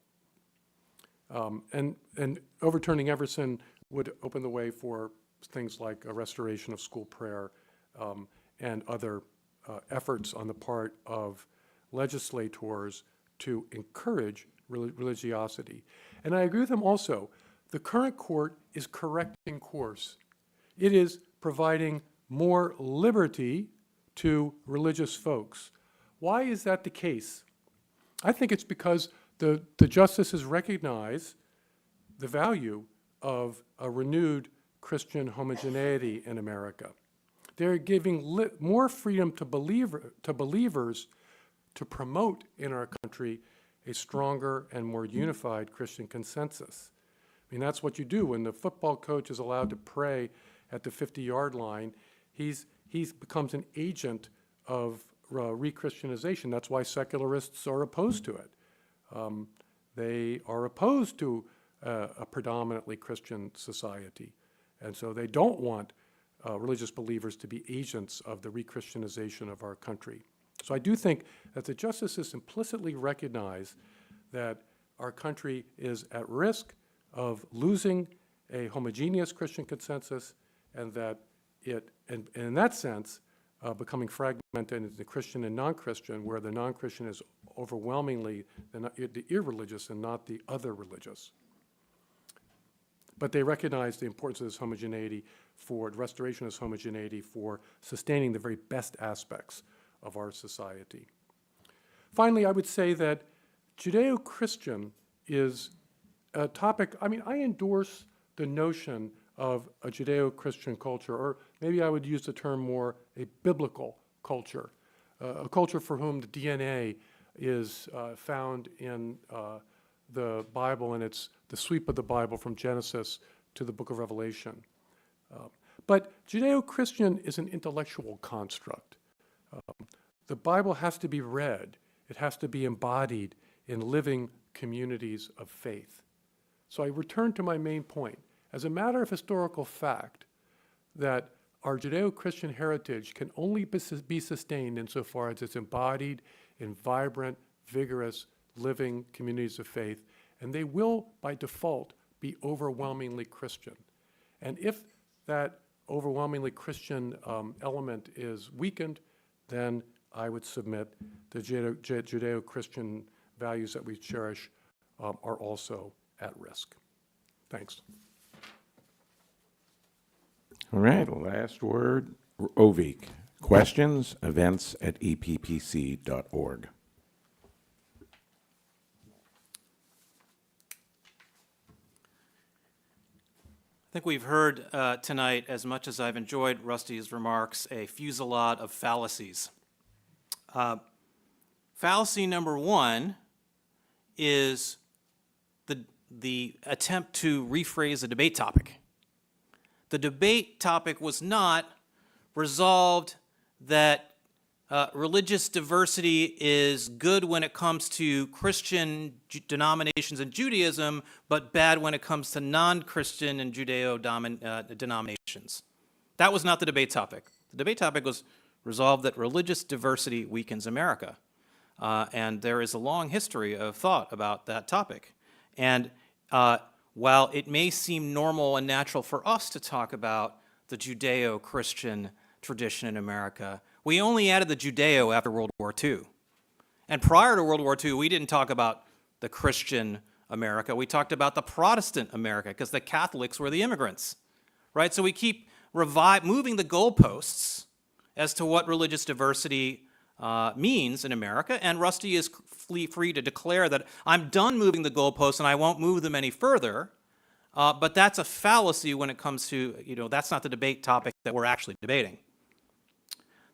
And overturning Everson would open the way for things like a restoration of school prayer and other efforts on the part of legislators to encourage religiosity. And I agree with them also. The current court is correcting course. It is providing more liberty to religious folks. Why is that the case? I think it's because the justices recognize the value of a renewed Christian homogeneity in America. They're giving more freedom to believers to promote in our country a stronger and more unified Christian consensus. I mean, that's what you do when the football coach is allowed to pray at the 50-yard line. He becomes an agent of re-Christianization. That's why secularists are opposed to it. They are opposed to a predominantly Christian society. And so they don't want religious believers to be agents of the re-Christianization of our country. So I do think that the justices implicitly recognize that our country is at risk of losing a homogeneous Christian consensus, and that it, and in that sense, becoming fragmented into Christian and non-Christian, where the non-Christian is overwhelmingly the irreligious and not the other religious. But they recognize the importance of this homogeneity for restoration of this homogeneity for sustaining the very best aspects of our society. Finally, I would say that Judeo-Christian is a topic, I endorse the notion of a Judeo-Christian culture, or maybe I would use the term more a biblical culture, a culture for whom the DNA is found in the Bible, and it's the sweep of the Bible from Genesis to the book of Revelation. But Judeo-Christian is an intellectual construct. The Bible has to be read. It has to be embodied in living communities of faith. So I return to my main point. As a matter of historical fact, that our Judeo-Christian heritage can only be sustained insofar as it's embodied in vibrant, vigorous, living communities of faith, and they will, by default, be overwhelmingly Christian. And if that overwhelmingly Christian element is weakened, then I would submit the Judeo-Christian values that we cherish are also at risk. Thanks. All right, last word, Avik. Questions, events at eppc.org. I think we've heard tonight, as much as I've enjoyed Rusty's remarks, a fusillade of fallacies. Fallacy number one is the attempt to rephrase the debate topic. The debate topic was not resolved that religious diversity is good when it comes to Christian denominations and Judaism, but bad when it comes to non-Christian and Judeo denominations. That was not the debate topic. The debate topic was resolved that religious diversity weakens America. And there is a long history of thought about that topic. And while it may seem normal and natural for us to talk about the Judeo-Christian tradition in America, we only added the Judeo after World War II. And prior to World War II, we didn't talk about the Christian America. We talked about the Protestant America because the Catholics were the immigrants, right? So we keep moving the goalposts as to what religious diversity means in America, and Rusty is free to declare that I'm done moving the goalposts and I won't move them any further, but that's a fallacy when it comes to, that's not the debate topic that we're actually debating.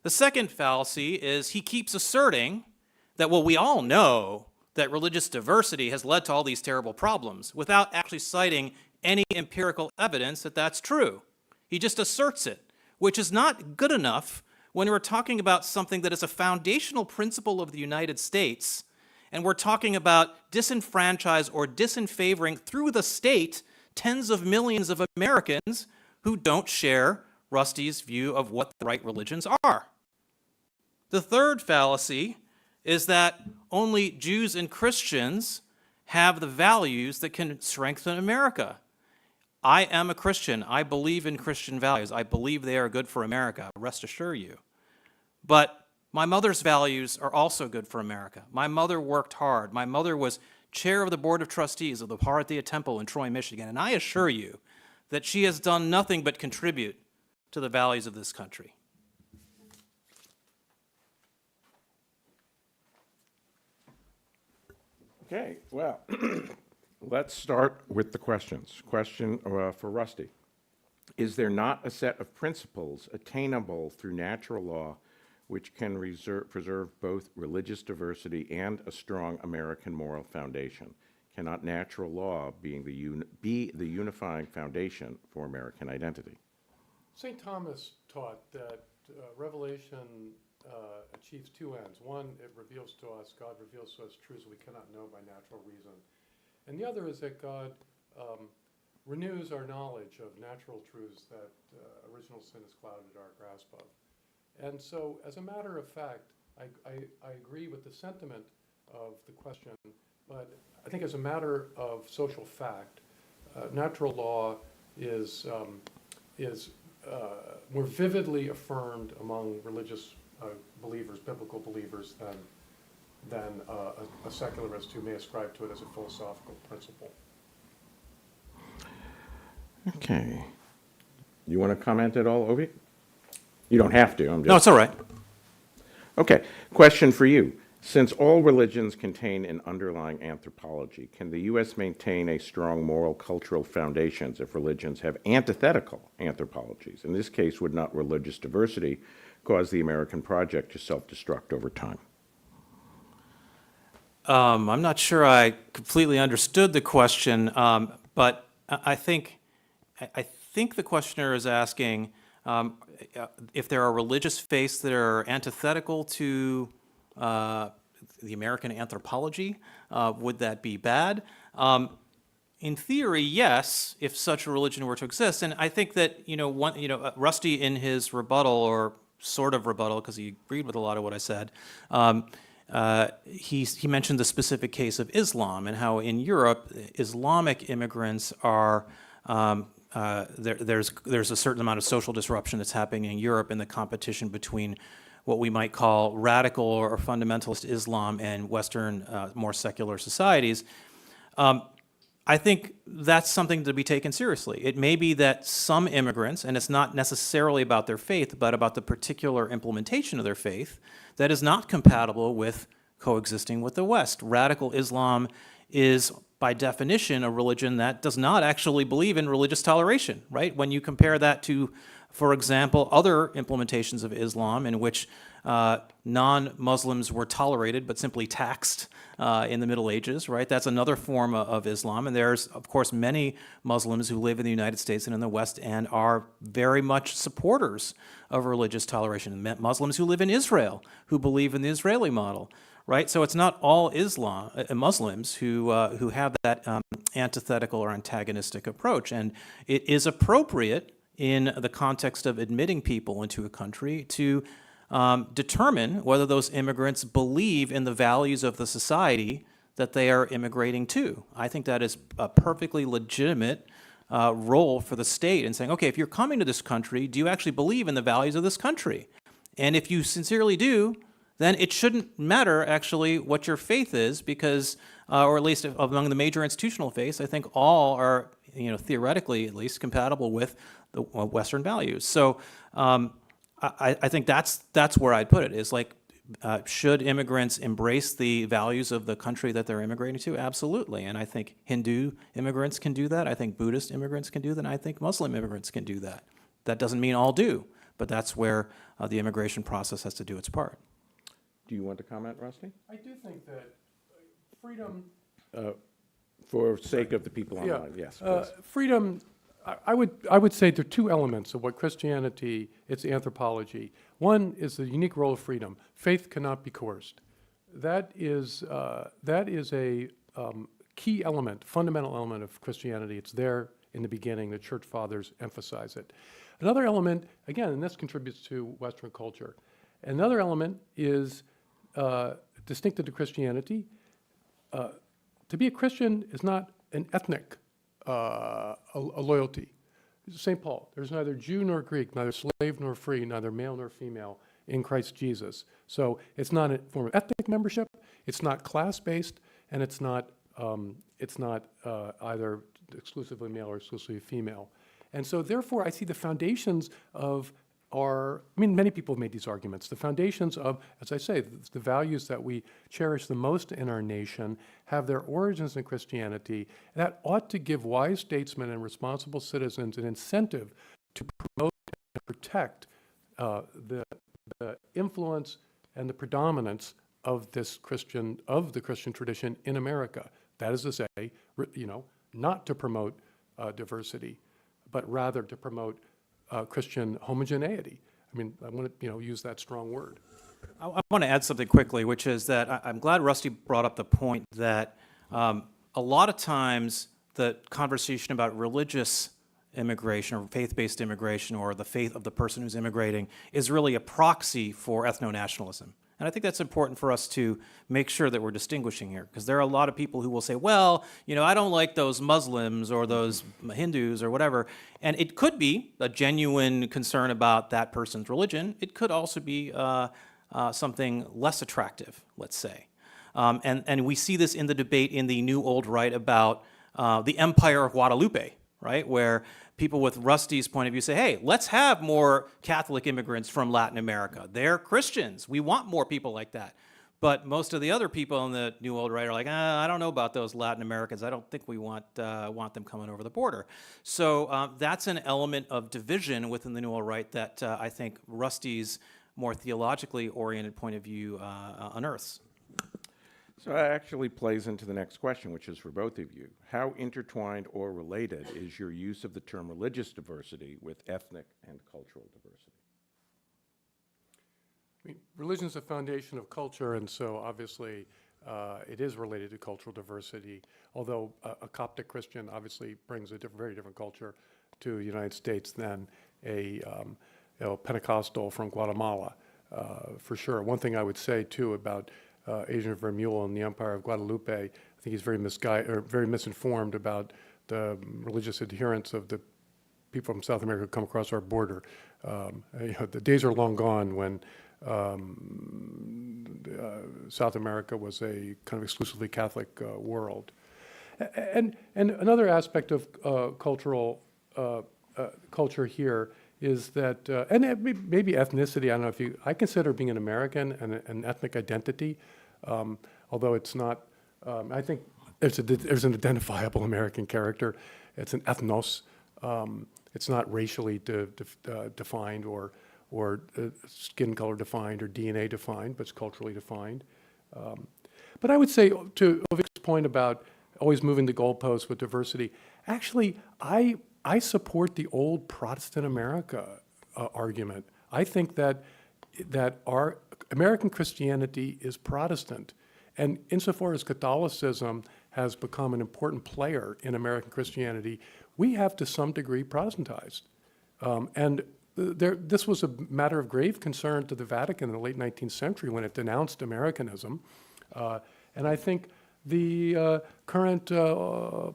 The second fallacy is he keeps asserting that, well, we all know that religious diversity has led to all these terrible problems without actually citing any empirical evidence that that's true. He just asserts it, which is not good enough when we're talking about something that is a foundational principle of the United States, and we're talking about disenfranchise or disenfavoring through the state tens of millions of Americans who don't share Rusty's view of what the right religions are. The third fallacy is that only Jews and Christians have the values that can strengthen America. I am a Christian. I believe in Christian values. I believe they are good for America, rest assure you. But my mother's values are also good for America. My mother worked hard. My mother was chair of the Board of Trustees of the Bharatiya Temple in Troy, Michigan, and I assure you that she has done nothing but contribute to the values of this country. Okay, well, let's start with the questions. Question for Rusty. Is there not a set of principles attainable through natural law which can preserve both religious diversity and a strong American moral foundation? Cannot natural law be the unifying foundation for American identity? St. Thomas taught that revelation achieves two ends. One, it reveals to us, God reveals to us truths we cannot know by natural reason. And the other is that God renews our knowledge of natural truths that original sin has clouded our grasp of. And so, as a matter of fact, I agree with the sentiment of the question, but I think as a matter of social fact, natural law is more vividly affirmed among religious believers, biblical believers, than a secularist who may ascribe to it as a philosophical principle. Okay. You want to comment at all, Ovi? You don't have to. No, it's all right. Okay. Question for you. Since all religions contain an underlying anthropology, can the U.S. maintain a strong moral cultural foundations if religions have antithetical anthropologies? In this case, would not religious diversity cause the American project to self-destruct over time? I'm not sure I completely understood the question, but I think the questioner is asking if there are religious faiths that are antithetical to the American anthropology. Would that be bad? In theory, yes, if such a religion were to exist. And I think that, Rusty in his rebuttal, or sort of rebuttal, because he agreed with a lot of what I said, he mentioned the specific case of Islam and how in Europe, Islamic immigrants are, there's a certain amount of social disruption that's happening in Europe in the competition between what we might call radical or fundamentalist Islam and Western, more secular societies. I think that's something to be taken seriously. It may be that some immigrants, and it's not necessarily about their faith, but about the particular implementation of their faith, that is not compatible with coexisting with the West. Radical Islam is, by definition, a religion that does not actually believe in religious toleration, right? When you compare that to, for example, other implementations of Islam in which non-Muslims were tolerated but simply taxed in the Middle Ages, right? That's another form of Islam. And there's, of course, many Muslims who live in the United States and in the West and are very much supporters of religious toleration. Muslims who live in Israel, who believe in the Israeli model, right? So it's not all Muslims who have that antithetical or antagonistic approach. And it is appropriate in the context of admitting people into a country to determine whether those immigrants believe in the values of the society that they are immigrating to. I think that is a perfectly legitimate role for the state in saying, okay, if you're coming to this country, do you actually believe in the values of this country? And if you sincerely do, then it shouldn't matter actually what your faith is, because, or at least among the major institutional faiths, I think all are, theoretically at least, compatible with the Western values. So I think that's where I'd put it, is like, should immigrants embrace the values of the country that they're immigrating to? Absolutely. And I think Hindu immigrants can do that. I think Buddhist immigrants can do that. And I think Muslim immigrants can do that. That doesn't mean all do, but that's where the immigration process has to do its part. Do you want to comment, Rusty? I do think that freedom... For sake of the people online, yes, please. Freedom, I would say there are two elements of what Christianity, its anthropology. One is the unique role of freedom. Faith cannot be coerced. That is a key element, fundamental element of Christianity. It's there in the beginning. The church fathers emphasize it. Another element, again, and this contributes to Western culture. Another element is distinctive to Christianity. To be a Christian is not an ethnic a loyalty. St. Paul, there's neither Jew nor Greek, neither slave nor free, neither male nor female in Christ Jesus. So it's not a form of ethnic membership, it's not class-based, and it's not either exclusively male or exclusively female. And so therefore, I see the foundations of many people have made these arguments. The foundations of, as I say, the values that we cherish the most in our nation have their origins in Christianity. That ought to give wise statesmen and responsible citizens an incentive to promote and protect the influence and the predominance of the Christian tradition in America. That is to say, not to promote diversity, but rather to promote Christian homogeneity. I want to use that strong word. I want to add something quickly, which is that I'm glad Rusty brought up the point that a lot of times the conversation about religious immigration or faith-based immigration or the faith of the person who's immigrating is really a proxy for ethno-nationalism. And I think that's important for us to make sure that we're distinguishing here, because there are a lot of people who will say, well, I don't like those Muslims or those Hindus or whatever. And it could be a genuine concern about that person's religion. It could also be something less attractive, let's say. And we see this in the debate in the New Old Right about the Empire of Guadalupe, right, where people with Rusty's point of view say, hey, let's have more Catholic immigrants from Latin America. They're Christians. We want more people like that. But most of the other people in the New Old Right are like, I don't know about those Latin Americans. I don't think we want them coming over the border. So that's an element of division within the New Old Right that I think Rusty's more theologically oriented point of view unearths. So that actually plays into the next question, which is for both of you. How intertwined or related is your use of the term religious diversity with ethnic and cultural diversity? Religion is a foundation of culture, and so obviously it is related to cultural diversity, although a Coptic Christian obviously brings a very different culture to the United States than a Pentecostal from Guatemala, for sure. One thing I would say, too, about Adrian Vermeule and the Empire of Guadalupe, I think he's very very misinformed about the religious adherence of the people from South America who come across our border. The days are long gone when South America was a kind of exclusively Catholic world. And another aspect of culture here is that, maybe ethnicity, I don't know I consider being an American an ethnic identity, although it's not, I think there's an identifiable American character. It's an ethnos. It's not racially defined or skin color defined or DNA defined, but it's culturally defined. But I would say, to Avik's point about always moving the goalposts with diversity, actually, I support the old Protestant America argument. I think that our American Christianity is Protestant. And insofar as Catholicism has become an important player in American Christianity, we have to some degree Protestantized. This was a matter of grave concern to the Vatican in the late 19th century when it denounced Americanism. And I think the current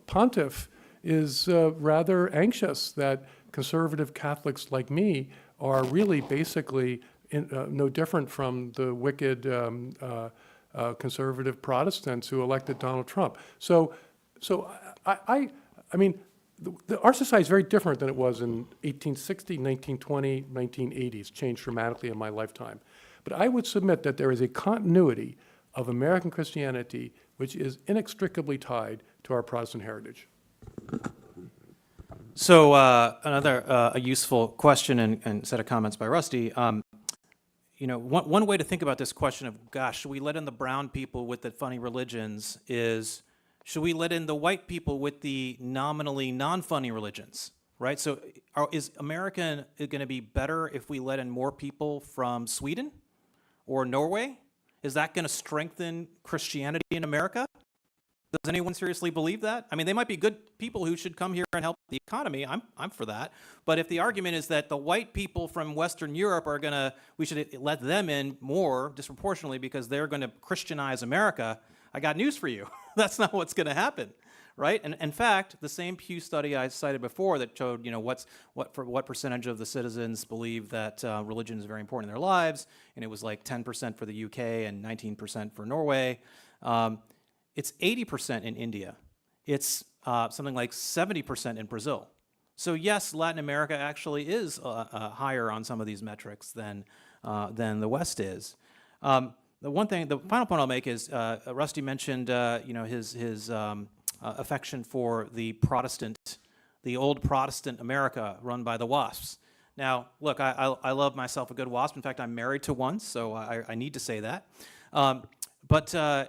pontiff is rather anxious that conservative Catholics like me are really basically no different from the wicked conservative Protestants who elected Donald Trump. So I mean, our society is very different than it was in 1860, 1920, 1980s. It's changed dramatically in my lifetime. But I would submit that there is a continuity of American Christianity which is inextricably tied to our Protestant heritage. So another a useful question and set of comments by Rusty. One way to think about this question of, gosh, should we let in the brown people with the funny religions is, should we let in the white people with the nominally non-funny religions, right? So is America going to be better if we let in more people from Sweden or Norway? Is that going to strengthen Christianity in America? Does anyone seriously believe that? I mean, they might be good people who should come here and help the economy. I'm for that. But if the argument is that the white people from Western Europe we should let them in more disproportionately because they're going to Christianize America, I got news for you. That's not what's going to happen, right? And in fact, the same Pew study I cited before that showed, what percentage of the citizens believe that religion is very important in their lives, and it was like 10% for the UK and 19% for Norway. It's 80% in India. It's something like 70% in Brazil. So yes, Latin America actually is higher on some of these metrics than the West is. The final point I'll make is Rusty mentioned his affection for the old Protestant America run by the WASPs. Now, look, I love myself a good WASP. In fact, I'm married to one, so I need to say that. But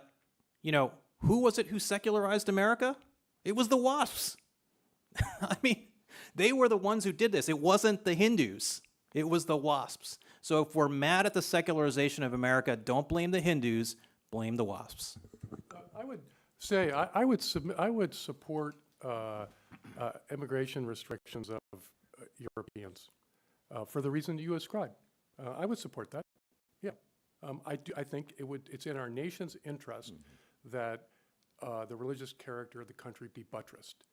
who was it who secularized America? It was the WASPs. I mean, they were the ones who did this. It wasn't the Hindus. It was the WASPs. So if we're mad at the secularization of America, don't blame the Hindus, blame the WASPs. I would say I would support immigration restrictions of Europeans for the reason you ascribed. I would support that. Yeah, I think it's in our nation's interest that the religious character of the country be buttressed.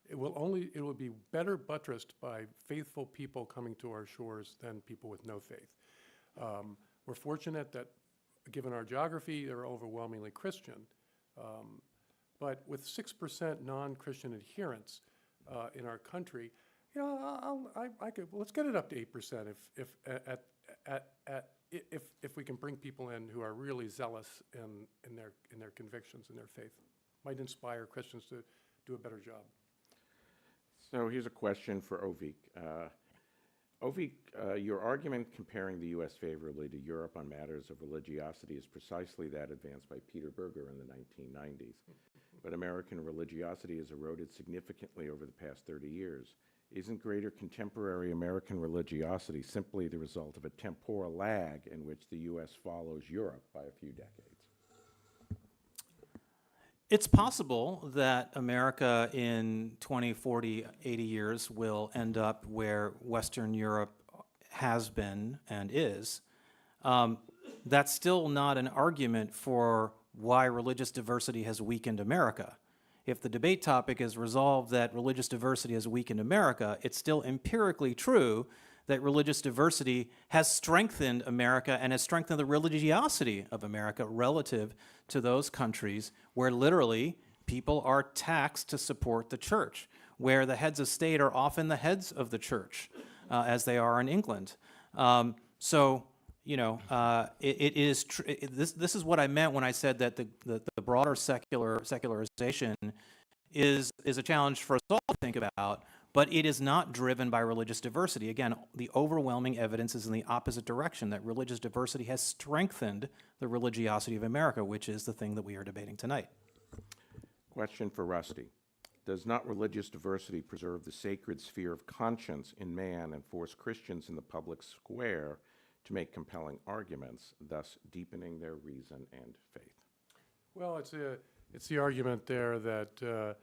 It will be better buttressed by faithful people coming to our shores than people with no faith. We're fortunate that, given our geography, they're overwhelmingly Christian. But with 6% non-Christian adherence in our country, let's get it up to 8% if we can bring people in who are really zealous in their convictions and their faith. Might inspire Christians to do a better job. So here's a question for Avik. Avik, your argument comparing the U.S. favorably to Europe on matters of religiosity is precisely that advanced by Peter Berger in the 1990s. But American religiosity has eroded significantly over the past 30 years. Isn't greater contemporary American religiosity simply the result of a temporal lag in which the U.S. follows Europe by a few decades? It's possible that America in 20, 40, 80 years will end up where Western Europe has been and is. That's still not an argument for why religious diversity has weakened America. If the debate topic is resolved that religious diversity has weakened America, it's still empirically true that religious diversity has strengthened America and has strengthened the religiosity of America relative to those countries where literally people are taxed to support the church, where the heads of state are often the heads of the church, as they are in England. This is what I meant when I said that the broader secularization is a challenge for us all to think about, but it is not driven by religious diversity. Again, the overwhelming evidence is in the opposite direction, that religious diversity has strengthened the religiosity of America, which is the thing that we are debating tonight. Question for Rusty. Does not religious diversity preserve the sacred sphere of conscience in man and force Christians in the public square to make compelling arguments, thus deepening their reason and faith? Well, it's the argument there that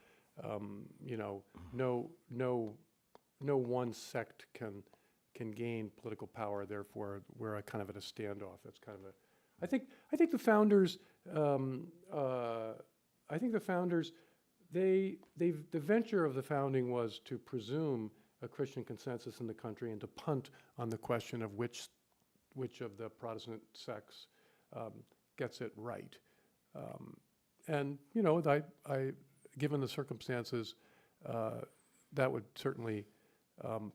no one sect can gain political power. Therefore, we're kind of at a standoff. That's kind of a. I think the founders. The venture of the founding was to presume a Christian consensus in the country and to punt on the question of which of the Protestant sects gets it right. Given the circumstances, that would certainly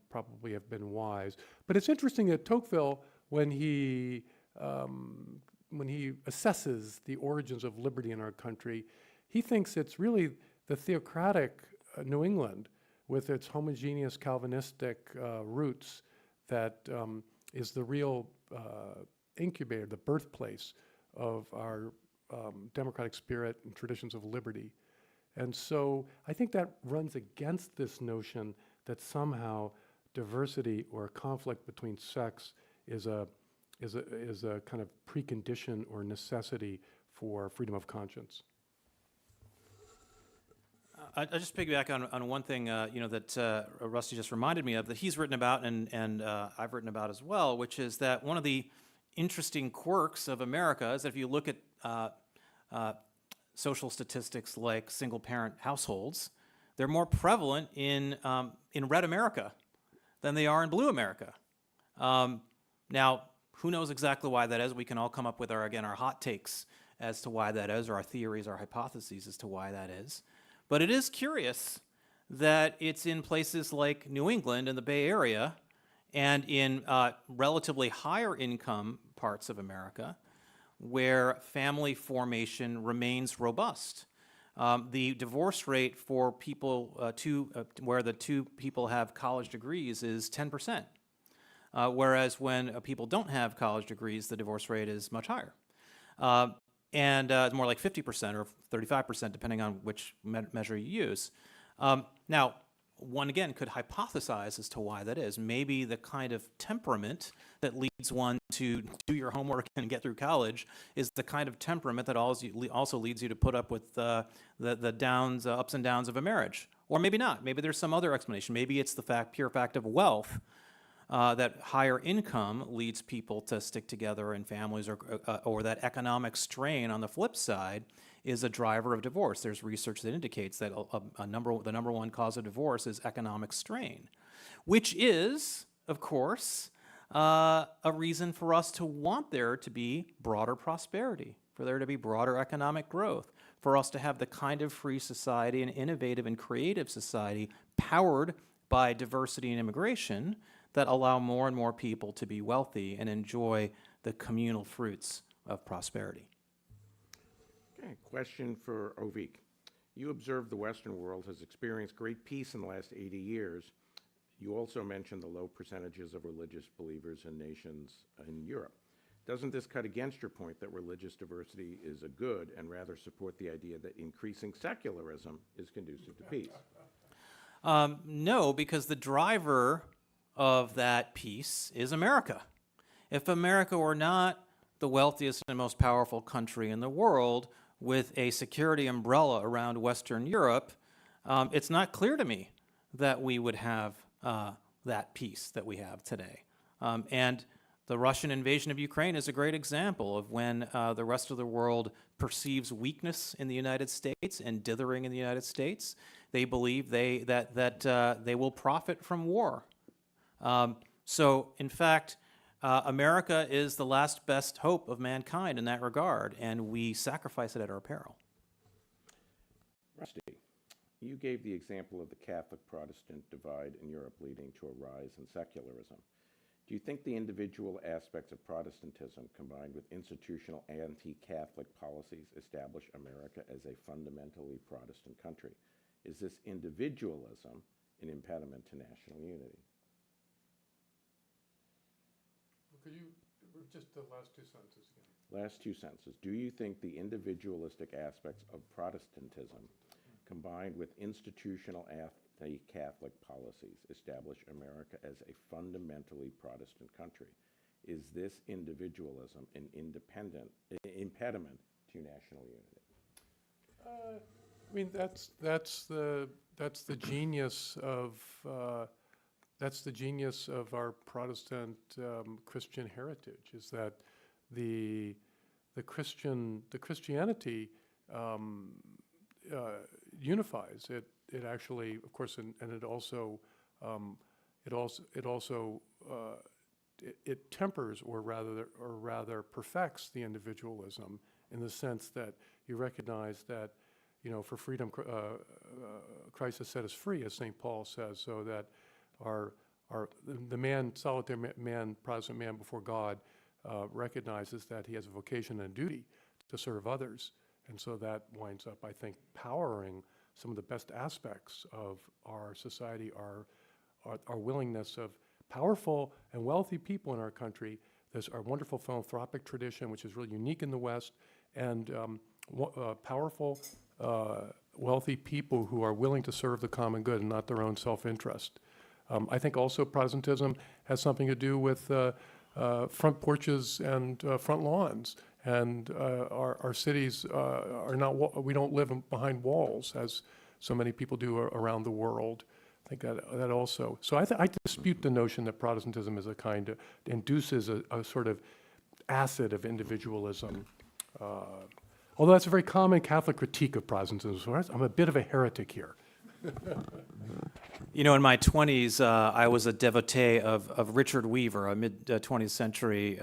probably have been wise. But it's interesting that Tocqueville, when he assesses the origins of liberty in our country, he thinks it's really the theocratic New England with its homogeneous Calvinistic roots that is the real incubator, the birthplace of our democratic spirit and traditions of liberty. And so I think that runs against this notion that somehow diversity or conflict between sects is a kind of precondition or necessity for freedom of conscience. I'll just piggyback on one thing that Rusty just reminded me of, that he's written about and I've written about as well, which is that one of the interesting quirks of America is that if you look at social statistics like single-parent households, they're more prevalent in red America than they are in blue America. Now, who knows exactly why that is? We can all come up with our hot takes as to why that is, or our theories, our hypotheses as to why that is. But it is curious that it's in places like New England and the Bay Area and in relatively higher income parts of America where family formation remains robust. The divorce rate for people where the two people have college degrees is 10%, whereas when people don't have college degrees, the divorce rate is much higher. And it's more like 50% or 35%, depending on which measure you use. Now, one again could hypothesize as to why that is. Maybe the kind of temperament that leads one to do your homework and get through college is the kind of temperament that also leads you to put up with the ups and downs of a marriage. Or maybe not. Maybe there's some other explanation. Maybe it's the pure fact of wealth. That higher income leads people to stick together in families, or that economic strain on the flip side is a driver of divorce. There's research that indicates that the number one cause of divorce is economic strain, which is, of course, a reason for us to want there to be broader prosperity, for there to be broader economic growth, for us to have the kind of free society, an innovative and creative society powered by diversity and immigration that allow more and more people to be wealthy and enjoy the communal fruits of prosperity. Okay, question for Avik. You observe the Western world has experienced great peace in the last 80 years. You also mentioned the low percentages of religious believers in nations in Europe. Doesn't this cut against your point that religious diversity is a good and rather support the idea that increasing secularism is conducive to peace? No, because the driver of that peace is America. If America were not the wealthiest and most powerful country in the world, with a security umbrella around Western Europe, it's not clear to me that we would have that peace that we have today. And the Russian invasion of Ukraine is a great example of when the rest of the world perceives weakness in the United States and dithering in the United States. They believe that they will profit from war. So, in fact, America is the last best hope of mankind in that regard, and we sacrifice it at our peril. Rusty, you gave the example of the Catholic-Protestant divide in Europe leading to a rise in secularism. Do you think the individual aspects of Protestantism combined with institutional anti-Catholic policies establish America as a fundamentally Protestant country? Is this individualism an impediment to national unity? Could you, just the last two sentences again? Last two sentences. Do you think the individualistic aspects of Protestantism combined with institutional anti-Catholic policies establish America as a fundamentally Protestant country? Is this individualism an impediment to national unity? I mean, that's the genius of our Protestant Christian heritage, is that the Christianity unifies. It actually, of course, and it also it tempers or rather perfects the individualism in the sense that you recognize that, you know, for freedom, Christ has set us free, as St. Paul says, so that the solitary man, Protestant man before God, recognizes that he has a vocation and a duty to serve others. And so that winds up, I think, powering some of the best aspects of our society, our willingness of powerful and wealthy people in our country. There's our wonderful philanthropic tradition, which is really unique in the West, and powerful, wealthy people who are willing to serve the common good and not their own self-interest. I think also Protestantism has something to do with front porches and front lawns. And our cities are not, we don't live behind walls as so many people do around the world. I think that also. So I dispute the notion that Protestantism is a kind of, induces a sort of acid of individualism. Although that's a very common Catholic critique of Protestantism. So I'm a bit of a heretic here. You know, in my 20s, I was a devotee of Richard Weaver, a mid-20th century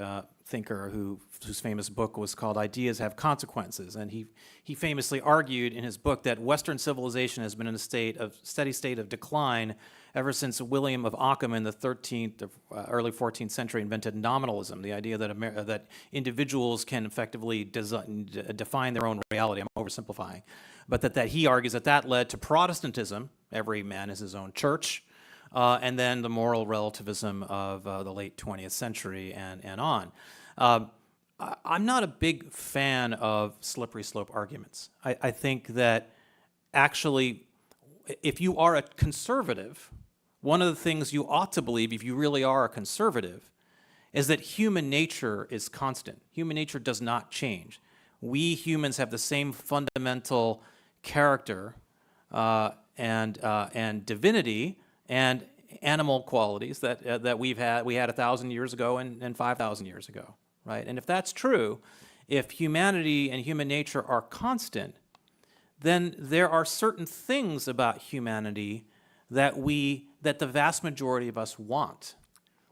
thinker whose famous book was called Ideas Have Consequences. And he famously argued in his book that Western civilization has been in a steady state of decline ever since William of Ockham in the early 14th century invented nominalism, the idea that individuals can effectively define their own reality. I'm oversimplifying. But that he argues that led to Protestantism, every man is his own church, and then the moral relativism of the late 20th century and on. I'm not a big fan of slippery slope arguments. I think that actually, if you are a conservative, one of the things you ought to believe, if you really are a conservative, is that human nature is constant. Human nature does not change. We humans have the same fundamental character and divinity and animal qualities that we had 1,000 years ago and 5,000 years ago, right? And if that's true, if humanity and human nature are constant, then there are certain things about humanity that the vast majority of us want.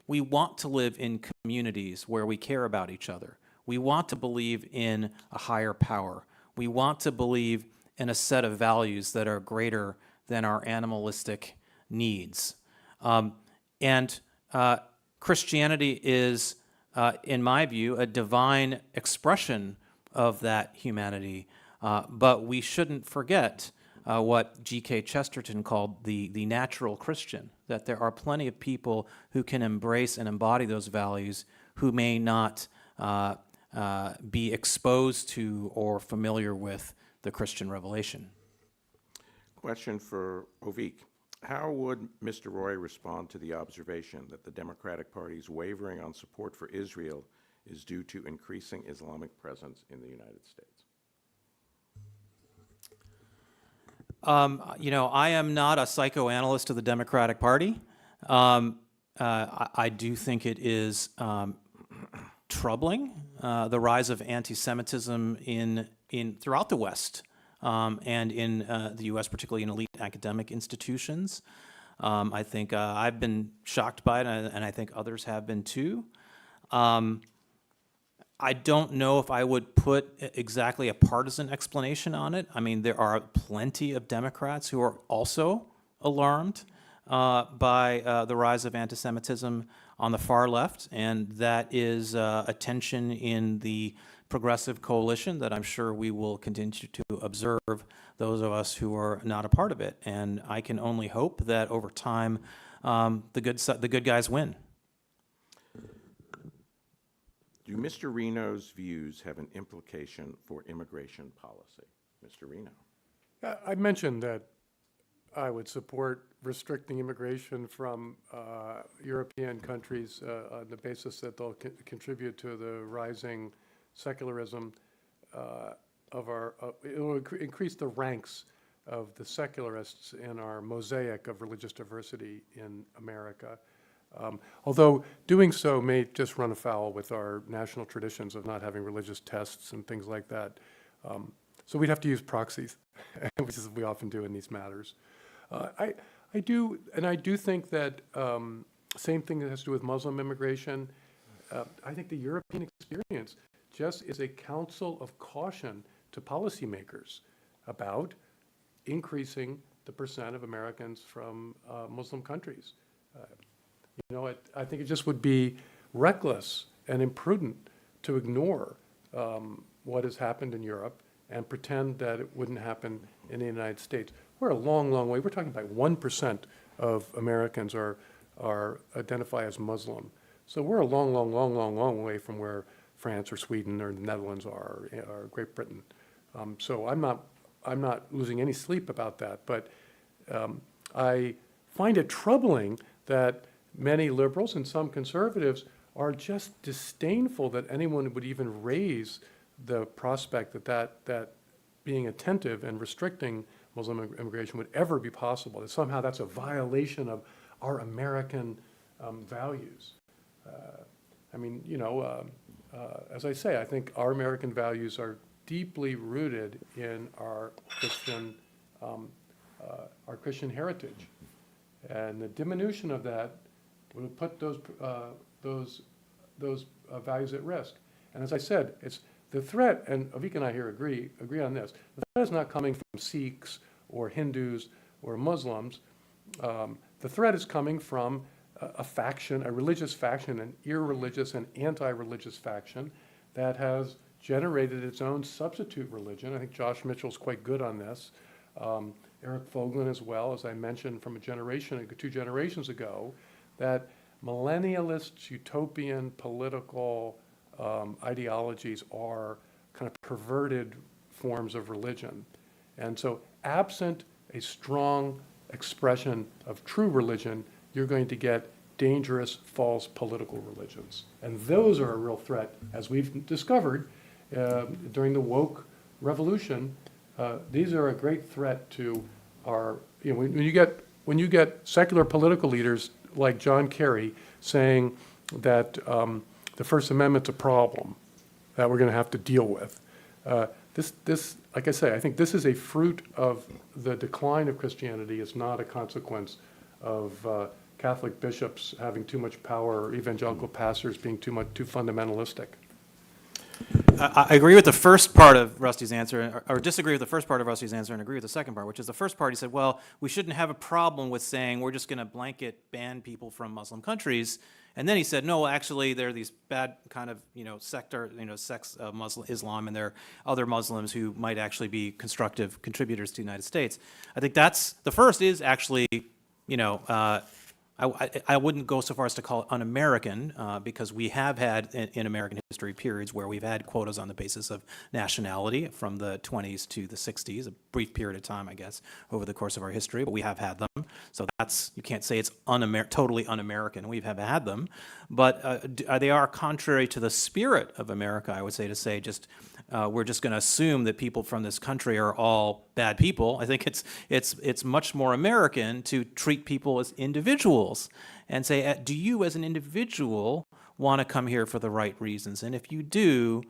We want to live in communities where we care about each other. We want to believe in a higher power. We want to believe in a set of values that are greater than our animalistic needs. And Christianity is, in my view, a divine expression of that humanity. But we shouldn't forget what G.K. Chesterton called the natural Christian, that there are plenty of people who can embrace and embody those values who may not be exposed to or familiar with the Christian revelation. Question for Avik. How would Mr. Roy respond to the observation that the Democratic Party's wavering on support for Israel is due to increasing Islamic presence in the United States? I am not a psychoanalyst of the Democratic Party. I do think it is troubling, the rise of anti-Semitism in throughout the West, and in the U.S., particularly in elite academic institutions. I think I've been shocked by it, and I think others have been too. I don't know if I would put exactly a partisan explanation on it. I mean, there are plenty of Democrats who are also alarmed by the rise of anti-Semitism on the far left, and that is a tension in the progressive coalition that I'm sure we will continue to observe, those of us who are not a part of it. And I can only hope that over time, the good guys win. Do Mr. Reno's views have an implication for immigration policy? Mr. Reno. I mentioned that I would support restricting immigration from European countries on the basis that they'll contribute to the rising secularism it will increase the ranks of the secularists in our mosaic of religious diversity in America. Although doing so may just run afoul with our national traditions of not having religious tests and things like that. So we'd have to use proxies, which is what we often do in these matters. I do think that same thing that has to do with Muslim immigration. I think the European experience just is a counsel of caution to policymakers about increasing the percent of Americans from Muslim countries. I think it just would be reckless and imprudent to ignore what has happened in Europe and pretend that it wouldn't happen in the United States. We're a long, long way. We're talking about 1% of Americans are identify as Muslim. So we're a long, long, long, long, long way from where France or Sweden or the Netherlands are, or Great Britain. So I'm not losing any sleep about that. But I find it troubling that many liberals and some conservatives are just disdainful that anyone would even raise the prospect that being attentive and restricting Muslim immigration would ever be possible, that somehow that's a violation of our American values. As I say, I think our American values are deeply rooted in our Christian heritage, and the diminution of that would put those values at risk. And as I said, it's the threat, and Avik and I here agree on this. The threat is not coming from Sikhs or Hindus or Muslims. The threat is coming from a faction, a religious faction, an irreligious and anti-religious faction that has generated its own substitute religion. I think Josh Mitchell's quite good on this. Eric Fogelin as well, as I mentioned from 2 generations ago, that millennialist, utopian, political ideologies are kind of perverted forms of religion. And so absent a strong expression of true religion, you're going to get dangerous, false political religions. And those are a real threat, as we've discovered during the woke revolution. These are a great threat to our, when you get secular political leaders like John Kerry saying that the First Amendment's a problem that we're going to have to deal with. This, like I say, I think this is a fruit of the decline of Christianity. It's not a consequence of Catholic bishops having too much power or evangelical pastors being too fundamentalistic. I agree with the first part of Rusty's answer, or disagree with the first part of Rusty's answer and agree with the second part, which is the first part. He said, well, we shouldn't have a problem with saying we're just going to blanket ban people from Muslim countries. And then he said, no, actually, there are these bad kind of, sector, sects of Muslim Islam, and there are other Muslims who might actually be constructive contributors to the United States. I think the first is actually, I wouldn't go so far as to call it un-American, because we have had in American history periods where we've had quotas on the basis of nationality from the 20s to the 60s, a brief period of time, I guess, over the course of our history, but we have had them. So that's, you can't say it's totally un-American. We have had them, but they are contrary to the spirit of America, I would say, to say just we're just going to assume that people from this country are all bad people. I think it's much more American to treat people as individuals and say, do you as an individual want to come here for the right reasons? And if you do,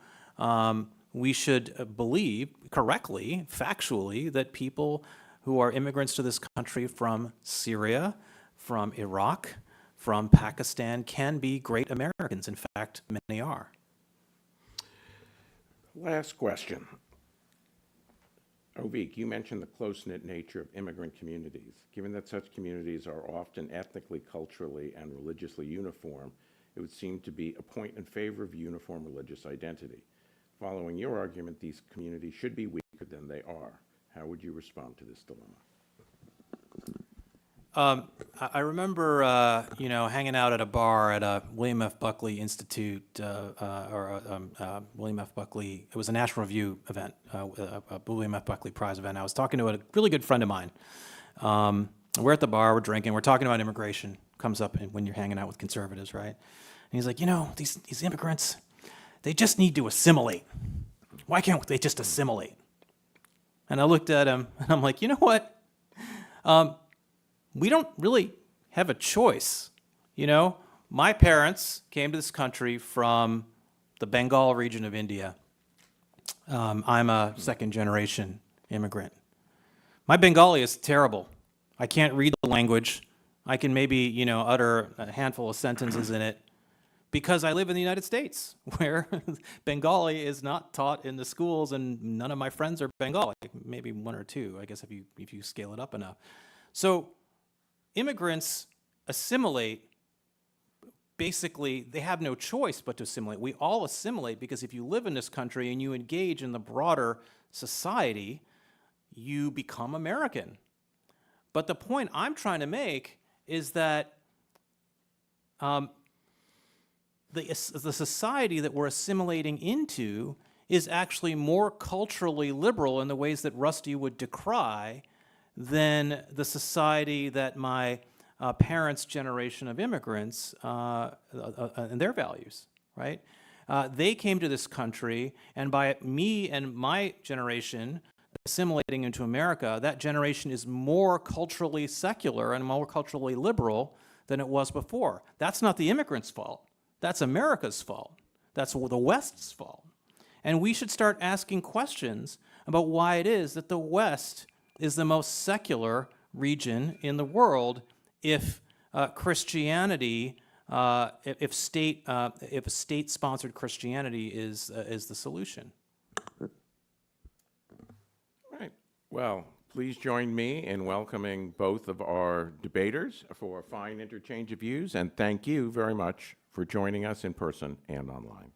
we should believe correctly, factually, that people who are immigrants to this country from Syria, from Iraq, from Pakistan can be great Americans. In fact, many are. Last question. Avik, you mentioned the close-knit nature of immigrant communities. Given that such communities are often ethnically, culturally, and religiously uniform, it would seem to be a point in favor of uniform religious identity. Following your argument, these communities should be weaker than they are. How would you respond to this dilemma? I remember, hanging out at a bar at a William F. Buckley Institute, William F. Buckley. It was a National Review event, a William F. Buckley Prize event. I was talking to a really good friend of mine. We're at the bar, we're drinking, we're talking about immigration. Comes up when you're hanging out with conservatives, right? And he's like, these immigrants, they just need to assimilate. Why can't they just assimilate? And I looked at him, and I'm like, you know what? We don't really have a choice. My parents came to this country from the Bengal region of India. I'm a second-generation immigrant. My Bengali is terrible. I can't read the language. I can maybe, utter a handful of sentences in it because I live in the United States, where Bengali is not taught in the schools, and none of my friends are Bengali. Maybe one or two, I guess, if you scale it up enough. So immigrants assimilate. Basically, they have no choice but to assimilate. We all assimilate because if you live in this country and you engage in the broader society, you become American. But the point I'm trying to make is that the society that we're assimilating into is actually more culturally liberal in the ways that Rusty would decry than the society that my parents' generation of immigrants and their values, right? They came to this country, and by me and my generation assimilating into America, that generation is more culturally secular and more culturally liberal than it was before. That's not the immigrants' fault. That's America's fault. That's the West's fault. And we should start asking questions about why it is that the West is the most secular region in the world if Christianity, if state-sponsored Christianity is the solution. Right. Well, please join me in welcoming both of our debaters for a fine interchange of views, and thank you very much for joining us in person and online.